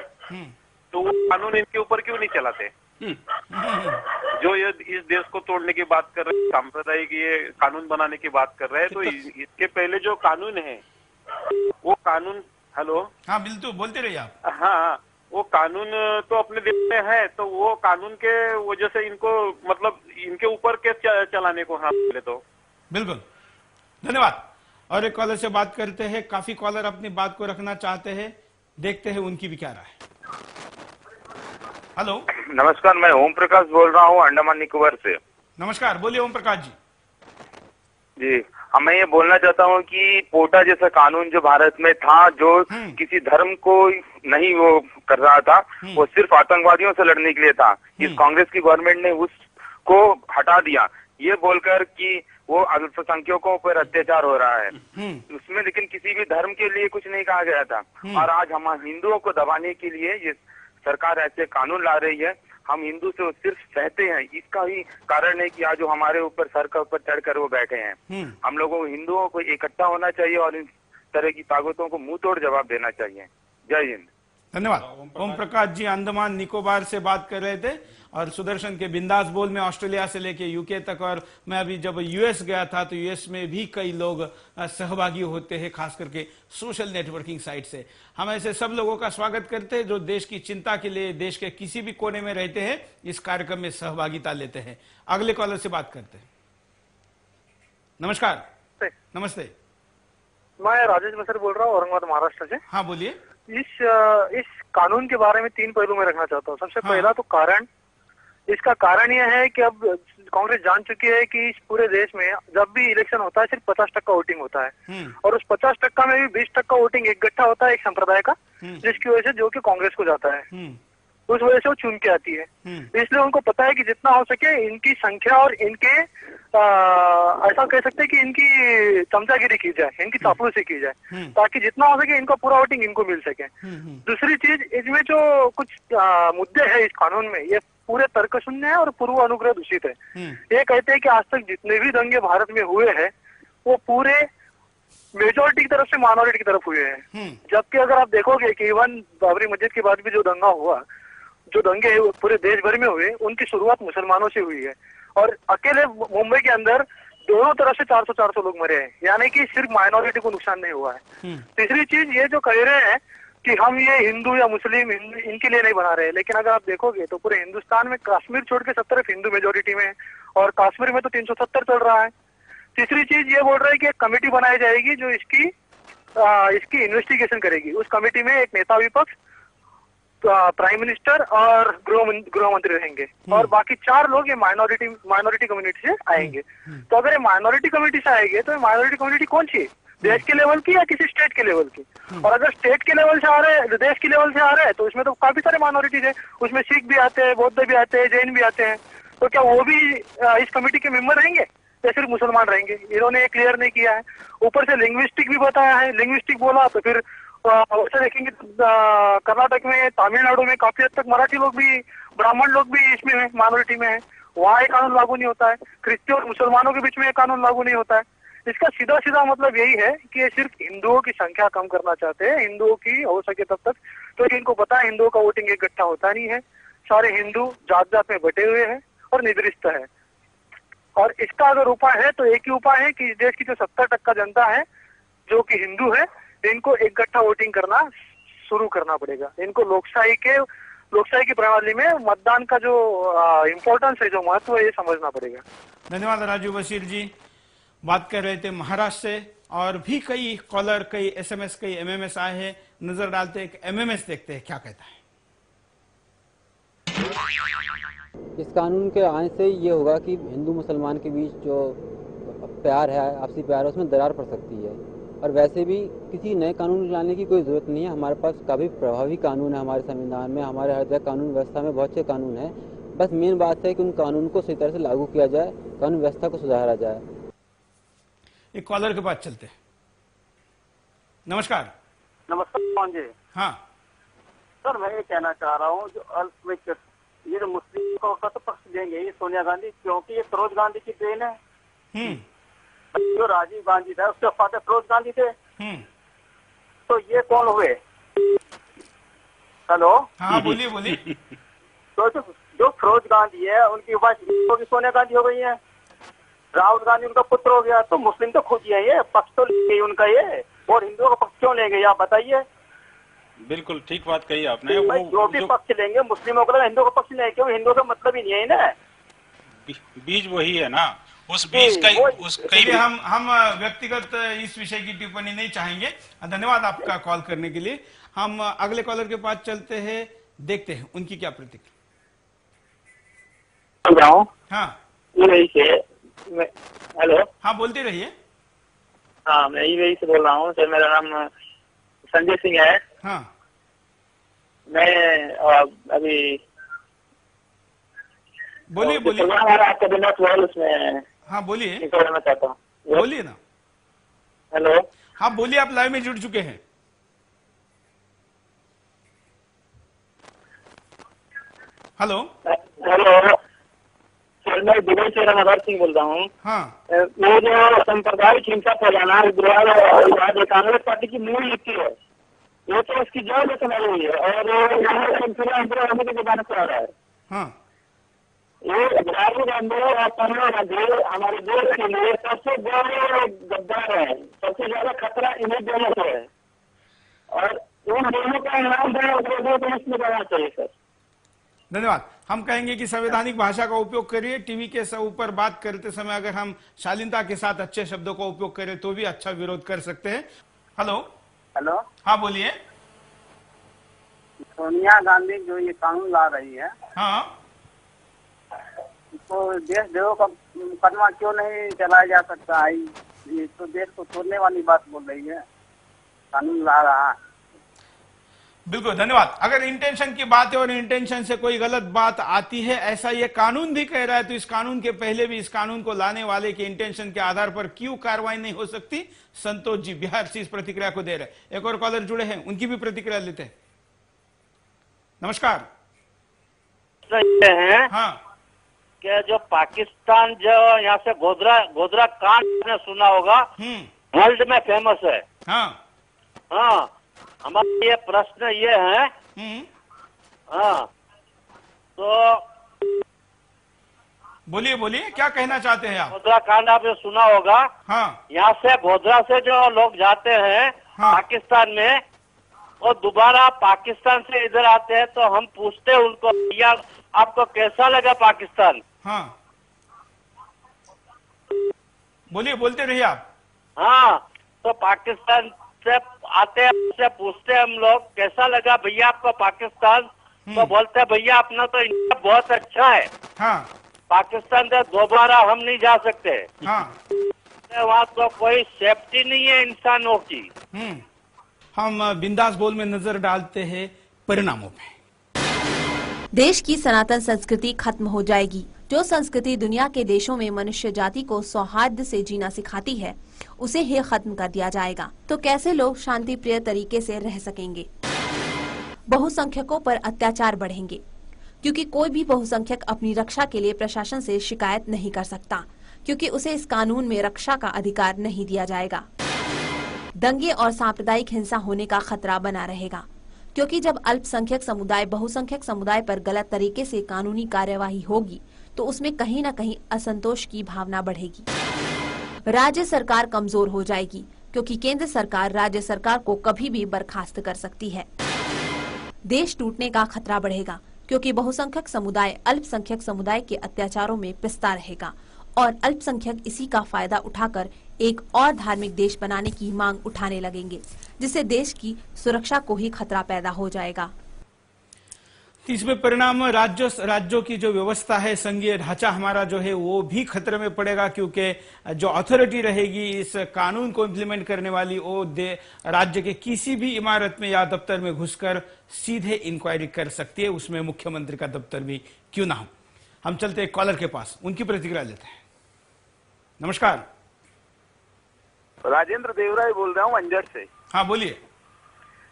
तो वो कानून इनके ऊपर क्यों नहीं चलाते? जो ये इस देश को तोड़ने की बात कर रहे हैं, सांप्रदायिक ये कानून बनाने की बात कर रहे हैं, तो इसके पहले जो कानून है वो कानून, हेलो, हाँ बिल्कुल बोलते रहिए आप। हाँ, वो कानून तो अपने देश में है, तो वो कानून के वजह से इनको मतलब इनके ऊपर केस चलाने को, हाँ पहले तो बिल्कुल। धन्यवाद। और एक कॉलर से बात करते हैं, काफी कॉलर अपनी बात को रखना चाहते हैं, देखते हैं उनकी भी क्या राय है। हेलो नमस्कार, मैं ओम प्रकाश बोल रहा हूँ अंडमान निकोबार से। नमस्कार, बोलिए ओम प्रकाश जी। जी, मैं ये बोलना चाहता हूँ कि पोटा जैसा कानून जो भारत में था, जो किसी धर्म को नहीं वो कर रहा था, वो सिर्फ आतंकवादियों से लड़ने के लिए था। इस कांग्रेस की गवर्नमेंट ने उसको हटा दिया, ये बोलकर कि वो अल्पसंख्यकों पर अत्याचार हो रहा है उसमें, लेकिन किसी भी धर्म के लिए कुछ नहीं कहा गया था। और आज हम हिंदुओं को दबाने के लिए ये सरकार ऐसे कानून ला रही है। हम हिंदू से सिर्फ सहते हैं, इसका ही कारण है कि आज जो हमारे ऊपर सर के ऊपर चढ़कर वो बैठे हैं। हम लोगों को, हिंदुओं को इकट्ठा होना चाहिए और इन तरह की ताकतों को मुंह तोड़ जवाब देना चाहिए। जय हिंद। धन्यवाद। ओम प्रकाश जी अंडमान निकोबार से बात कर रहे थे और सुदर्शन के बिंदास बोल में ऑस्ट्रेलिया से लेके यूके तक, और मैं अभी जब यूएस गया था तो यूएस में भी कई लोग सहभागी होते हैं, खास करके सोशल नेटवर्किंग साइट से। हम ऐसे सब लोगों का स्वागत करते हैं जो देश की चिंता के लिए देश के किसी भी कोने में रहते हैं, इस कार्यक्रम में सहभागिता लेते हैं। अगले कॉलर से बात करते हैं। नमस्कार। नमस्ते। मैं राजेश मसर बोल रहा हूँ, औरंगाबाद महाराष्ट्र से। हाँ बोलिए। इस कानून के बारे में 3 पहलू में रखना चाहता हूँ। सबसे पहला तो कारण, इसका कारण यह है कि अब कांग्रेस जान चुकी है कि इस पूरे देश में जब भी इलेक्शन होता है सिर्फ 50% वोटिंग होता है, और उस 50% में भी 20% वोटिंग एक गट्ठा होता है एक संप्रदाय का, जिसकी वजह से जो कि कांग्रेस को जाता है, उस वजह से वो चुन के आती है। इसलिए उनको पता है कि जितना हो सके इनकी संख्या और इनके ऐसा कह सकते हैं कि इनकी चमचागिरी की जाए, इनकी चापलूसी की जाए, ताकि जितना हो सके इनका पूरा वोटिंग इनको मिल सके। दूसरी चीज, इसमें जो कुछ मुद्दे हैं इस कानून में, ये पूरे तर्कशून्य है और पूर्व अनुग्रह दूषित है। ये कहते हैं कि आज तक जितने भी दंगे भारत में हुए हैं वो पूरे मेजोरिटी की तरफ से माइनॉरिटी की तरफ हुए हैं, जबकि अगर आप देखोगे कि इवन बाबरी मस्जिद के बाद भी जो दंगा हुआ, जो दंगे पूरे देश भर में हुए, उनकी शुरुआत मुसलमानों से हुई है, और अकेले मुंबई के अंदर दोनों तरफ से 400 लोग मरे हैं, यानी कि सिर्फ माइनॉरिटी को नुकसान नहीं हुआ है। तीसरी चीज, ये जो कह रहे हैं कि हम ये हिंदू या मुस्लिम इनके लिए नहीं बना रहे, लेकिन अगर आप देखोगे तो पूरे हिंदुस्तान में कश्मीर छोड़ के सब तरफ हिंदू मेजोरिटी में है, और कश्मीर में तो 370 चल रहा है। तीसरी चीज ये बोल रहे हैं कि एक कमेटी बनाई जाएगी जो इसकी इन्वेस्टिगेशन करेगी। उस कमेटी में एक नेता विपक्ष, प्राइम मिनिस्टर और गृह मंत्री रहेंगे, और बाकी 4 लोग ये माइनॉरिटी कम्युनिटी से आएंगे। तो अगर ये माइनॉरिटी कम्युनिटी से आएंगे तो माइनॉरिटी कम्युनिटी कौन सी है, देश के लेवल की या किसी स्टेट के लेवल की? और अगर स्टेट के लेवल से आ रहे हैं, देश के लेवल से आ रहे हैं, तो उसमें तो काफी सारे माइनॉरिटीज है, उसमें सिख भी आते हैं, बौद्ध भी आते हैं, जैन भी आते हैं, तो क्या वो भी इस कमेटी के मेंबर रहेंगे या सिर्फ मुसलमान रहेंगे? इन्होंने ये क्लियर नहीं किया है। ऊपर से लिंग्विस्टिक भी बताया है, लिंग्विस्टिक बोला तो फिर वैसे देखेंगे कर्नाटक में, तमिलनाडु में काफी हद तक मराठी लोग भी, ब्राह्मण लोग भी इसमें है, माइनॉरिटी में है, वहाँ ये कानून लागू नहीं होता है। क्रिश्चियन और मुसलमानों के बीच में ये कानून लागू नहीं होता है। इसका सीधा सीधा मतलब यही है कि ये सिर्फ हिंदुओं की संख्या कम करना चाहते हैं, हिंदुओं की हो सके तब तक, तो इनको पता है हिंदुओं का वोटिंग एक इकट्ठा होता नहीं है, सारे हिंदू जात जात में बटे हुए हैं और निद्रिस्त है। और इसका अगर उपाय है तो एक ही उपाय है कि इस देश की जो 70% जनता है जो कि हिंदू है, इनको एक इकट्ठा वोटिंग करना शुरू करना पड़ेगा। इनको लोकशाही की प्रणाली में मतदान का जो इम्पोर्टेंस है, जो महत्व है, ये समझना पड़ेगा। धन्यवाद राजू बशीर जी। बात कर रहे थे महाराष्ट्र से, और भी कई कॉलर, कई एसएमएस, कई एमएमएस आए हैं। नजर डालते एक एमएमएस देखते हैं क्या कहता है। इस कानून के आने से ये होगा कि हिंदू मुसलमान के बीच जो प्यार है, आपसी प्यार है, उसमें दरार पड़ सकती है। और वैसे भी किसी नए कानून लाने की कोई ज़रूरत नहीं है, हमारे पास काफ़ी प्रभावी कानून है हमारे संविधान में, हमारे हर जगह कानून व्यवस्था में बहुत से कानून है। बस मेन बात है कि उन कानून को सही तरह से लागू किया जाए, कानून व्यवस्था को सुधारा जाए। एक कॉलर के पास चलते हैं। नमस्कार। नमस्कार मोहन जी। हाँ सर, मैं ये कहना चाह रहा हूँ, जो अल्पसंख्यक, ये जो मुस्लिम का तो पक्ष लेंगे ये सोनिया गांधी, क्योंकि ये सरोज गांधी की देन है। जो राजीव गांधी था उसके फादर सरोज गांधी थे, तो ये कौन हुए? हेलो, हाँ बोलिए बोलिए। तो जो सरोज गांधी है उनकी वाइफ सोनिया गांधी हो गई है, राहुल गांधी उनका पुत्र हो गया, तो मुस्लिम तो खुद ही है, ये पक्ष तो लेंगे उनका ये, और हिंदुओं का पक्ष क्यों लेंगे आप बताइए? बिल्कुल ठीक बात कही आपने। जो भी पक्ष लेंगे मुस्लिमों का, हिंदुओं का पक्ष लेंगे, क्योंकि हिंदुओं का मतलब ही नहीं है ना, बीज वही है ना, उस बीज का इसलिए हम व्यक्तिगत इस विषय की टिप्पणी नहीं चाहेंगे। धन्यवाद आपका कॉल करने के लिए। हम अगले कॉलर के पास चलते हैं, देखते हैं उनकी क्या प्रतिक्रिया। हाँ हाँ हेलो, हाँ बोलते रहिए। हाँ, मैं यूएई से बोल रहा हूँ सर। मेरा नाम संजय सिंह है। हाँ, मैं अभी बोलिए। हमारा आपका दिन उसमें हाँ बोलिए, करना चाहता हूँ। बोलिए ना। हेलो, हाँ बोलिए, आप लाइव में जुड़ चुके हैं। हेलो सर, मैं दुबई से रमदार सिंह बोल रहा हूँ। हाँ, वो जो सांप्रदायिक हिंसा फैलाना कांग्रेस पार्टी की मूल नीति है, वो तो इसकी जड़ में समाई हुई है और होने के जमाने से आ रहा है। हाँ, ये राहुल गांधी और सोनिया गांधी हमारे देश के लिए सबसे बड़े गद्दार है। सबसे ज्यादा खतरा इन्हीं दोनों से है और उन दोनों का नाम देना इसमें करना चाहिए सर। धन्यवाद। हम कहेंगे कि संवैधानिक भाषा का उपयोग करिए। टीवी के ऊपर बात करते समय अगर हम शालीनता के साथ अच्छे शब्दों का उपयोग करें तो भी अच्छा विरोध कर सकते हैं। हेलो, हाँ बोलिए। सोनिया गांधी जो ये कानून ला रही है, हाँ, तो देशद्रोह का मुकदमा क्यों नहीं चलाया जा सकता है? ये तो देश को तोड़ने वाली बात बोल रही है, कानून ला रहा है। बिल्कुल, धन्यवाद। अगर इंटेंशन की बात है और इंटेंशन से कोई गलत बात आती है, ऐसा ये कानून भी कह रहा है, तो इस कानून के पहले भी इस कानून को लाने वाले के इंटेंशन के आधार पर क्यों कार्रवाई नहीं हो सकती? संतोष जी बिहार से इस प्रतिक्रिया को दे रहे हैं। एक और कॉलर जुड़े हैं, उनकी भी प्रतिक्रिया लेते हैं। नमस्कार। हाँ, क्या जो पाकिस्तान जो यहाँ से गोधरा कांड ने सुना होगा, वर्ल्ड में फेमस है। हाँ, हमारा ये प्रश्न ये है, हाँ, तो बोलिए क्या कहना चाहते हैं आप? गोधरा कांड आपने सुना होगा। हाँ, यहाँ से गोधरा से जो लोग जाते हैं पाकिस्तान में, और दोबारा पाकिस्तान से इधर आते हैं, तो हम पूछते हैं उनको, भैया आपको कैसा लगा पाकिस्तान? हाँ, बोलते रहिए आप। हाँ, तो पाकिस्तान से आते हैं, उससे पूछते हैं हम लोग, कैसा लगा भैया आपको पाकिस्तान? तो बोलते हैं भैया अपना तो इंडिया बहुत अच्छा है। हाँ, पाकिस्तान से दोबारा हम नहीं जा सकते। हाँ, वहाँ तो कोई सेफ्टी नहीं है इंसानों की। हम बिंदास बोल में नजर डालते हैं परिणामों में। देश की सनातन संस्कृति खत्म हो जाएगी। जो संस्कृति दुनिया के देशों में मनुष्य जाति को सौहार्द से जीना सिखाती है, उसे ही खत्म कर दिया जाएगा। तो कैसे लोग शांति प्रिय तरीके से रह सकेंगे? बहुसंख्यकों पर अत्याचार बढ़ेंगे, क्योंकि कोई भी बहुसंख्यक अपनी रक्षा के लिए प्रशासन से शिकायत नहीं कर सकता, क्योंकि उसे इस कानून में रक्षा का अधिकार नहीं दिया जाएगा। दंगे और सांप्रदायिक हिंसा होने का खतरा बना रहेगा, क्योंकि जब अल्पसंख्यक समुदाय बहुसंख्यक समुदाय पर गलत तरीके से कानूनी कार्यवाही होगी, तो उसमें कहीं न कहीं असंतोष की भावना बढ़ेगी। राज्य सरकार कमजोर हो जाएगी, क्योंकि केंद्र सरकार राज्य सरकार को कभी भी बर्खास्त कर सकती है। देश टूटने का खतरा बढ़ेगा, क्योंकि बहुसंख्यक समुदाय अल्पसंख्यक समुदाय के अत्याचारों में पिसता रहेगा और अल्पसंख्यक इसी का फायदा उठाकर एक और धार्मिक देश बनाने की मांग उठाने लगेंगे, जिससे देश की सुरक्षा को ही खतरा पैदा हो जाएगा। इसमें परिणाम राज्यों की जो व्यवस्था है, संघीय ढांचा हमारा जो है वो भी खतरे में पड़ेगा, क्योंकि जो अथॉरिटी रहेगी इस कानून को इम्प्लीमेंट करने वाली, वो राज्य के किसी भी इमारत में या दफ्तर में घुसकर सीधे इंक्वायरी कर सकती है, उसमें मुख्यमंत्री का दफ्तर भी क्यों ना हो। हम चलते हैं कॉलर के पास, उनकी प्रतिक्रिया लेते हैं। नमस्कार। राजेंद्र देवराय बोल रहा हूँ अंजड़ से। हाँ बोलिए।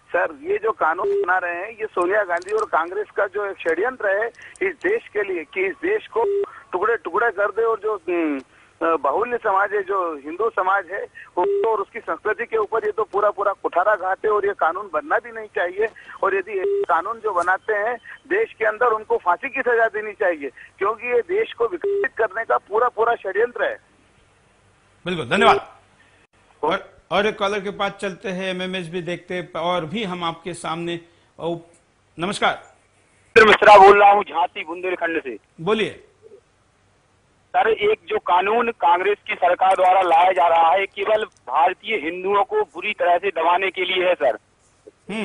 सर, ये जो कानून बना रहे हैं, ये सोनिया गांधी और कांग्रेस का जो एक षड्यंत्र है इस देश के लिए, कि इस देश को टुकड़े टुकड़े कर दे और जो बाहुल्य समाज है, जो हिंदू समाज है, और उसकी संस्कृति के ऊपर ये तो पूरा कुठारा घाते, और ये कानून बनना भी नहीं चाहिए। और यदि कानून जो बनाते हैं देश के अंदर, उनको फांसी की सजा देनी चाहिए, क्योंकि ये देश को विकसित करने का पूरा षड्यंत्र है। बिल्कुल, धन्यवाद। और एक कॉलर के पास चलते हैं, एमएमएस भी देखते हैं, और भी हम आपके सामने। नमस्कार। मिश्रा बोल रहा हूँ झांसी बुंदेलखंड से। बोलिए। सर, एक जो कानून कांग्रेस की सरकार द्वारा लाया जा रहा है, केवल भारतीय हिंदुओं को बुरी तरह से दबाने के लिए है सर।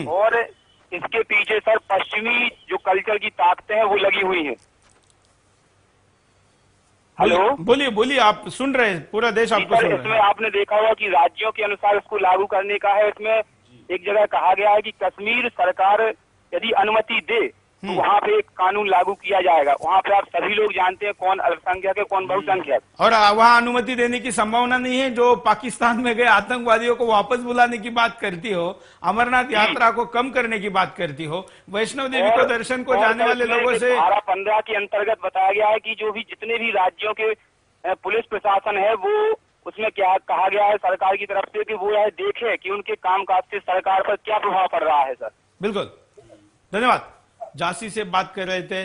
और इसके पीछे सर पश्चिमी जो कल्चर की ताकतें हैं वो लगी हुई हैं। हेलो, बोलिए बोलिए, आप सुन रहे हैं, पूरा देश आपको सुन रहा है। इसमें आपने देखा होगा कि राज्यों के अनुसार इसको लागू करने का है। इसमें एक जगह कहा गया है कि कश्मीर सरकार यदि अनुमति दे तो वहाँ पे एक कानून लागू किया जाएगा। वहाँ पे आप सभी लोग जानते हैं कौन अल्पसंख्यक है कौन बहुसंख्यक, और वहाँ अनुमति देने की संभावना नहीं है। जो पाकिस्तान में गए आतंकवादियों को वापस बुलाने की बात करती हो, अमरनाथ यात्रा को कम करने की बात करती हो, वैष्णो देवी को दर्शन को जाने वाले लोगों से धारा 15 के अंतर्गत बताया गया है कि जो भी जितने भी राज्यों के पुलिस प्रशासन है वो उसमें क्या कहा गया है सरकार की तरफ से कि वो यह देखे कि उनके कामकाज से सरकार पर क्या प्रभाव पड़ रहा है। सर बिल्कुल, धन्यवाद। झांसी से बात कर रहे थे।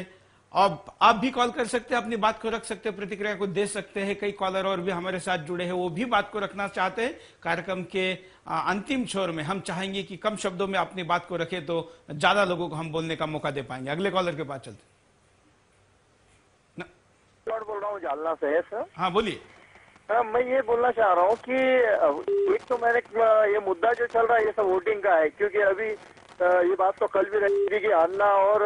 अब आप भी कॉल कर सकते हैं, अपनी बात को रख सकते हैं, प्रतिक्रिया को दे सकते हैं। कई कॉलर और भी हमारे साथ जुड़े हैं, वो भी बात को रखना चाहते हैं। कार्यक्रम के अंतिम छोर में हम चाहेंगे कि कम शब्दों में अपनी बात को रखें तो ज्यादा लोगों को हम बोलने का मौका दे पाएंगे। अगले कॉलर के पास चलते। बोल रहा हूँ जालना से। सर हाँ बोलिए। मैं ये बोलना चाह रहा हूँ कि एक तो मैंने ये मुद्दा जो चल रहा है ये सब वोटिंग का है, क्योंकि अभी ये बात तो कल भी रही थी कि अन्ना और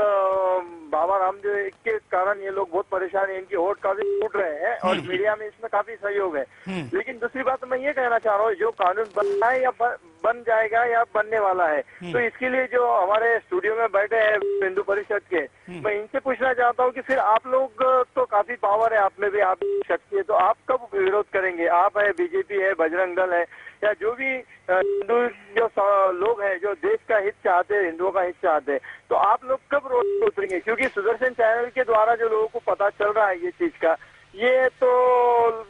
बाबा रामदेव के कारण ये लोग बहुत परेशान हैं, इनकी वोट काफी टूट रहे हैं और मीडिया में इसमें काफी सहयोग है। लेकिन दूसरी बात मैं ये कहना चाह रहा हूँ, जो कानून बनना है या बन जाएगा या बनने वाला है, तो इसके लिए जो हमारे स्टूडियो में बैठे हैं हिंदू परिषद के, मैं इनसे पूछना चाहता हूँ कि फिर आप लोग तो काफी पावर है आप में भी, आप शक्ति है, तो आप कब विरोध करेंगे? आप है, बीजेपी है, बजरंग दल है, या जो भी हिंदू जो लोग हैं जो देश का हित चाहते हैं, हिंदुओं का हित चाहते हैं, तो आप लोग कब रोड पे उतरेंगे? क्योंकि सुदर्शन चैनल के द्वारा जो लोगों को पता चल रहा है ये चीज का, ये तो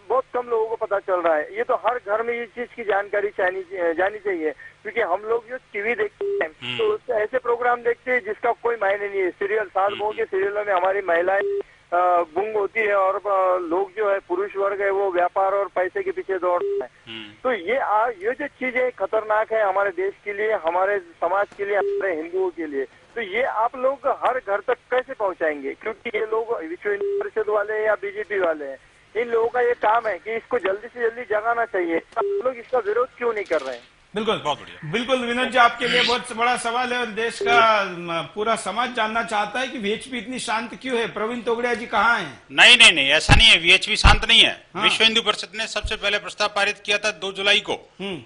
बहुत कम लोगों को पता चल रहा है। ये तो हर घर में ये चीज की जानकारी जानी चाहिए, क्योंकि हम लोग जो टीवी देखते हैं तो ऐसे प्रोग्राम देखते हैं जिसका कोई मायने नहीं है। सीरियल, 7 बहू के सीरियलों में हमारी महिलाएं गुंग होती है और लोग जो है पुरुष वर्ग है वो व्यापार और पैसे के पीछे दौड़ रहे हैं। तो ये जो चीजें खतरनाक है हमारे देश के लिए, हमारे समाज के लिए, हमारे हिंदुओं के लिए, तो ये आप लोग हर घर तक कैसे पहुंचाएंगे? क्योंकि ये लोग विश्व हिंदू परिषद वाले या बीजेपी वाले हैं, इन लोगों का ये काम है कि इसको जल्दी से जल्दी जगाना चाहिए। आप लोग इसका विरोध क्यों नहीं कर रहे हैं? बिल्कुल, बहुत बढ़िया। बिल्कुल विनोद जी, आपके लिए बहुत बड़ा सवाल है और देश का पूरा समाज जानना चाहता है कि वीएचपी इतनी शांत क्यों है। प्रवीण तोगड़िया जी कहाँ हैं? नहीं, ऐसा नहीं है, वीएचपी शांत नहीं है। हाँ। विश्व हिंदू परिषद ने सबसे पहले प्रस्ताव पारित किया था 2 जुलाई को,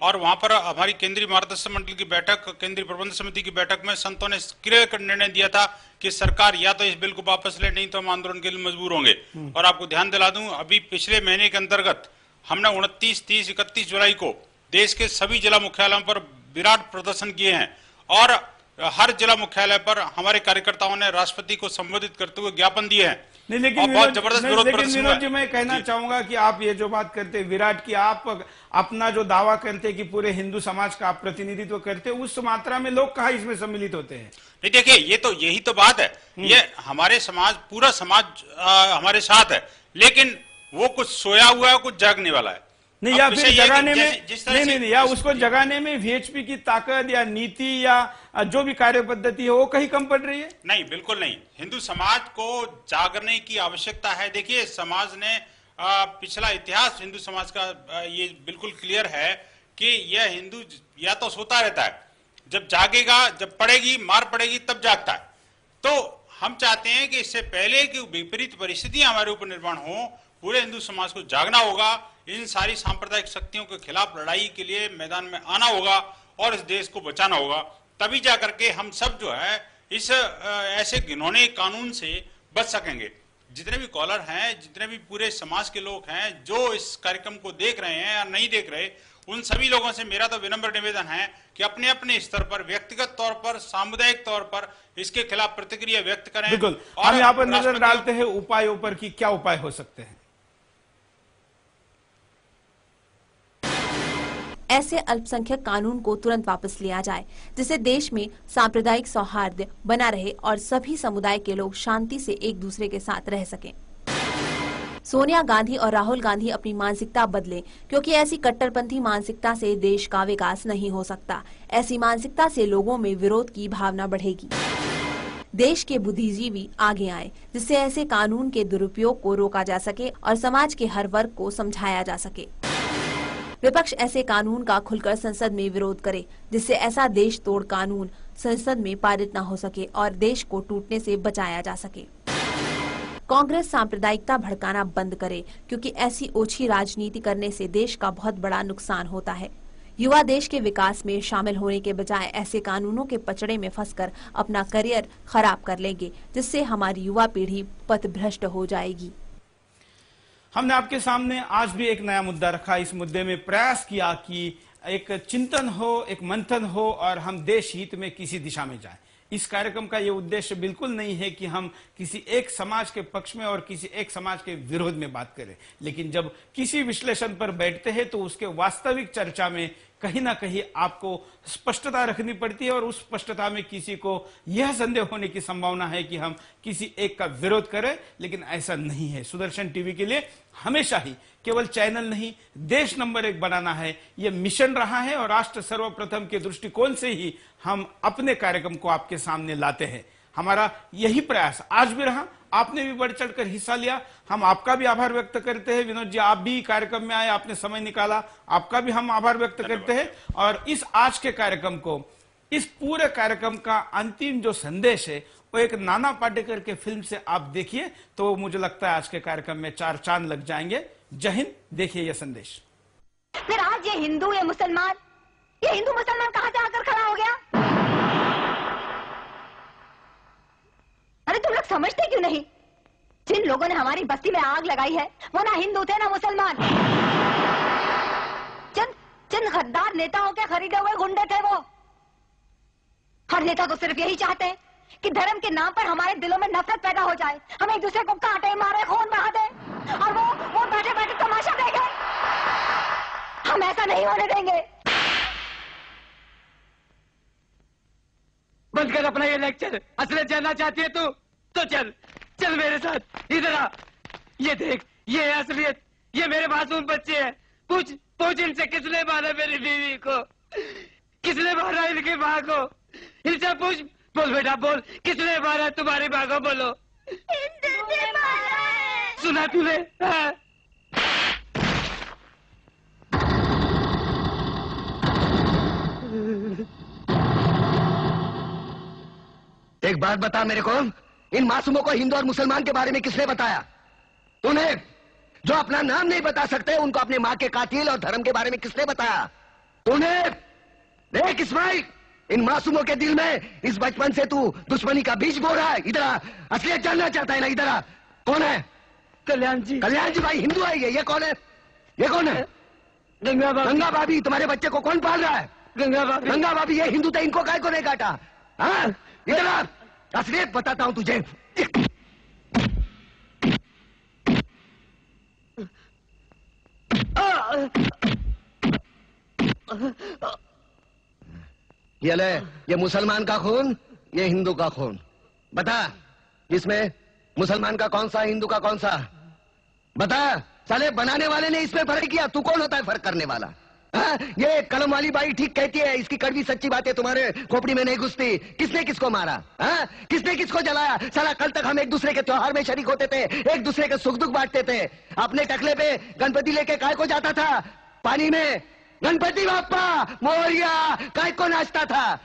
और वहां पर हमारी केंद्रीय मार्गदर्शक मंडल की बैठक, केंद्रीय प्रबंध समिति की बैठक में संतों ने क्लियर कर निर्णय दिया था कि सरकार या तो इस बिल को वापस ले, नहीं तो हम आंदोलन के लिए मजबूर होंगे। और आपको ध्यान दिला दूं, अभी पिछले महीने के अंतर्गत हमने 29, 30, 31 जुलाई को देश के सभी जिला मुख्यालयों पर विराट प्रदर्शन किए हैं, और हर जिला मुख्यालय पर हमारे कार्यकर्ताओं ने राष्ट्रपति को संबोधित करते हुए ज्ञापन दिए हैं। नहीं, लेकिन बहुत जबरदस्त विरोध प्रदर्शन विनोद जी, मैं कहना चाहूंगा कि आप ये जो बात करते हैं विराट की, आप अपना जो दावा करते हैं कि पूरे हिंदू समाज का आप प्रतिनिधित्व करते हैं, उस मात्रा में लोग कहाँ इसमें सम्मिलित होते हैं? नहीं, देखिए, ये तो यही तो बात है, ये हमारे समाज, पूरा समाज हमारे साथ है, लेकिन वो कुछ सोया हुआ है, कुछ जागने वाला है। नहीं, या फिर जगाने में नहीं, या उसको जगाने में वीएचपी की ताकत या नीति या जो भी कार्य पद्धति है वो कहीं कम पड़ रही है? नहीं, बिल्कुल नहीं। हिंदू समाज को जागने की आवश्यकता है। देखिए, समाज ने पिछला इतिहास हिंदू समाज का ये बिल्कुल क्लियर है कि यह हिंदू या तो सोता रहता है, जब जागेगा, जब पड़ेगी, मार पड़ेगी, तब जागता है। तो हम चाहते हैं कि इससे पहले कि विपरीत परिस्थितियां हमारे ऊपर निर्माण हो, पूरे हिंदू समाज को जागना होगा, इन सारी सांप्रदायिक शक्तियों के खिलाफ लड़ाई के लिए मैदान में आना होगा और इस देश को बचाना होगा। तभी जाकर के हम सब जो है इस ऐसे घिनौने कानून से बच सकेंगे। जितने भी कॉलर हैं, जितने भी पूरे समाज के लोग हैं जो इस कार्यक्रम को देख रहे हैं या नहीं देख रहे, उन सभी लोगों से मेरा तो विनम्र निवेदन है कि अपने अपने स्तर पर, व्यक्तिगत तौर पर, सामुदायिक तौर पर इसके खिलाफ प्रतिक्रिया व्यक्त करें। बिल्कुल, हम यहाँ पर नजर डालते हैं उपायों पर कि क्या उपाय हो सकते हैं। ऐसे अल्पसंख्यक कानून को तुरंत वापस लिया जाए, जिससे देश में सांप्रदायिक सौहार्द बना रहे और सभी समुदाय के लोग शांति से एक दूसरे के साथ रह सकें। सोनिया गांधी और राहुल गांधी अपनी मानसिकता बदलें, क्योंकि ऐसी कट्टरपंथी मानसिकता से देश का विकास नहीं हो सकता। ऐसी मानसिकता से लोगों में विरोध की भावना बढ़ेगी। देश के बुद्धिजीवी आगे आए, जिससे ऐसे कानून के दुरुपयोग को रोका जा सके और समाज के हर वर्ग को समझाया जा सके। विपक्ष ऐसे कानून का खुलकर संसद में विरोध करे, जिससे ऐसा देश तोड़ कानून संसद में पारित न हो सके और देश को टूटने से बचाया जा सके। कांग्रेस सांप्रदायिकता भड़काना बंद करे, क्योंकि ऐसी ओछी राजनीति करने से देश का बहुत बड़ा नुकसान होता है। युवा देश के विकास में शामिल होने के बजाय ऐसे कानूनों के पचड़े में फंसकर अपना करियर खराब कर लेंगे, जिससे हमारी युवा पीढ़ी पथभ्रष्ट हो जाएगी। हमने आपके सामने आज भी एक नया मुद्दा रखा। इस मुद्दे में प्रयास किया कि एक चिंतन हो, एक मंथन हो और हम देश हित में किसी दिशा में जाएं। इस कार्यक्रम का ये उद्देश्य बिल्कुल नहीं है कि हम किसी एक समाज के पक्ष में और किसी एक समाज के विरोध में बात करें, लेकिन जब किसी विश्लेषण पर बैठते हैं तो उसके वास्तविक चर्चा में कहीं ना कहीं आपको स्पष्टता रखनी पड़ती है और उस स्पष्टता में किसी को यह संदेह होने की संभावना है कि हम किसी एक का विरोध करें, लेकिन ऐसा नहीं है। सुदर्शन टीवी के लिए हमेशा ही केवल चैनल नहीं, देश नंबर 1 बनाना है, यह मिशन रहा है और राष्ट्र सर्वप्रथम के दृष्टिकोण से ही हम अपने कार्यक्रम को आपके सामने लाते हैं। हमारा यही प्रयास आज भी रहा। आपने भी बढ़ चढ़कर हिस्सा लिया, हम आपका भी आभार व्यक्त करते हैं। विनोद जी, आप भी कार्यक्रम में आए, आपने समय निकाला, आपका भी हम आभार व्यक्त करते हैं। और इस आज के कार्यक्रम को, इस पूरे कार्यक्रम का अंतिम जो संदेश है वो एक नाना पाटेकर के फिल्म से आप देखिए तो मुझे लगता है आज के कार्यक्रम में 4 चांद लग जाएंगे। जय हिंद। देखिए यह संदेश। फिर आज ये हिंदू या मुसलमान, ये हिंदू मुसलमान कहां से आकर खड़ा हो गया? अरे तुम लोग समझते क्यों नहीं? जिन लोगों ने हमारी बस्ती में आग लगाई है वो ना हिंदू थे ना मुसलमान, चंद गद्दार नेताओं के खरीदे हुए गुंडे थे वो। हर नेता तो सिर्फ यही चाहते हैं कि धर्म के नाम पर हमारे दिलों में नफरत पैदा हो जाए, हम एक दूसरे को काटे मारे खून बहा दे और वो बैठे बैठे तमाशा देखे। हम ऐसा नहीं होने देंगे। बंद कर अपना ये लेक्चर। असलियत जानना चाहती है तू तो चल मेरे साथ। इधर आ, ये देख, ये है असलियत। ये मेरे मासूम बच्चे हैं। पूछ इनसे किसने मारा मेरी बीवी को, किसने मारा इनकी माँ को। इनसे पूछ। बोल बेटा बोल, किसने मारा तुम्हारी माँ को? बोलो। ने मारा है। सुना तूने? हाँ। एक बात बता मेरे को, इन मासूमों को हिंदू और मुसलमान के बारे में किसने बताया? तूने? जो अपना नाम नहीं बता सकते उनको अपने माँ के कातिल और धर्म के बारे में किसने बताया? तूने? देख इस्माइल, इन मासूमों के दिल में इस बचपन से तू दुश्मनी का बीज बो रहा है। इधर आ, असलियत जानना चाहता है ना? इधर आ। कौन है? कल्याण जी। कल्याण जी भाई हिंदू है ये कौन है? ये कौन है? गंगा भाभी। गंगा भाभी, तुम्हारे बच्चे को कौन पाल रहा है? गंगा भाभी। गंगा भाभी ये हिंदू थे, इनको काय को नहीं काटा? हाँ, इधर आ, असलियत बताता हूं तुझे। ये ले, ये मुसलमान का खून, ये हिंदू का खून। बता, इसमें मुसलमान का कौन सा, हिंदू का कौन सा? बता। साले बनाने वाले ने इसमें फर्क किया, तू कौन होता है फर्क करने वाला? हाँ, ये कलम वाली बाई ठीक कहती है, इसकी कड़वी सच्ची बातें तुम्हारे खोपड़ी में नहीं घुसती। किसने किसको मारा? हाँ, किसने किसको जलाया? साला कल तक हम एक दूसरे के त्योहार में शरीक होते थे, एक दूसरे के सुख दुख बांटते थे। अपने टकले पे गणपति लेके काय को जाता था? पानी में गणपति बाप्पा मोरिया काय को नाचता था?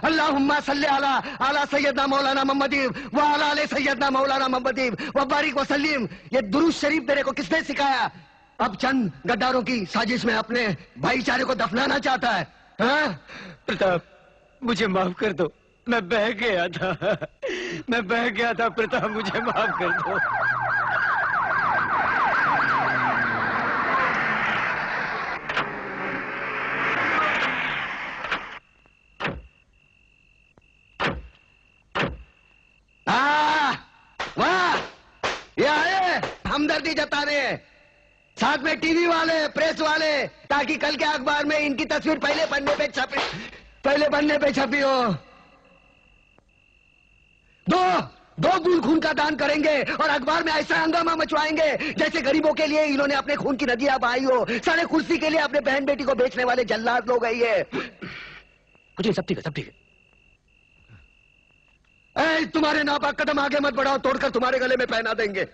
अल्लाहुम्मा सल्ली अला सैयदना मौलाना मोहम्मदी व अला आले सैयदना मौलाना मोहम्मदी व बारिक वसल्लिम। ये दुरूद शरीफ मेरे को किसने सिखाया? अब चंद गद्दारों की साजिश में अपने भाईचारे को दफनाना चाहता है। हाँ? प्रताप, मुझे माफ कर दो, मैं बह गया था प्रताप, मुझे माफ कर दो। वाह, ये आए हमदर्दी जताने, साथ में टीवी वाले, प्रेस वाले, ताकि कल के अखबार में इनकी तस्वीर पहले पन्ने पे छपी हो। दो बूंद खून का दान करेंगे और अखबार में ऐसा हंगामा मचवाएंगे जैसे गरीबों के लिए इन्होंने अपने खून की नदियां बहाई हो। सारे कुर्सी के लिए अपने बहन बेटी को बेचने वाले जल्लाद लोग है ये। कुछ नहीं, सब ठीक है। तुम्हारे नापाक कदम आगे मत बढ़ाओ, तोड़कर तुम्हारे गले में पहना देंगे।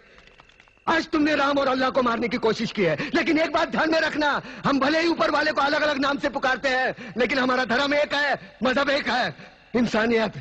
आज तुमने राम और अल्लाह को मारने की कोशिश की है, लेकिन एक बात ध्यान में रखना, हम भले ही ऊपर वाले को अलग अलग नाम से पुकारते हैं, लेकिन हमारा धर्म एक है, मजहब एक है, इंसानियत।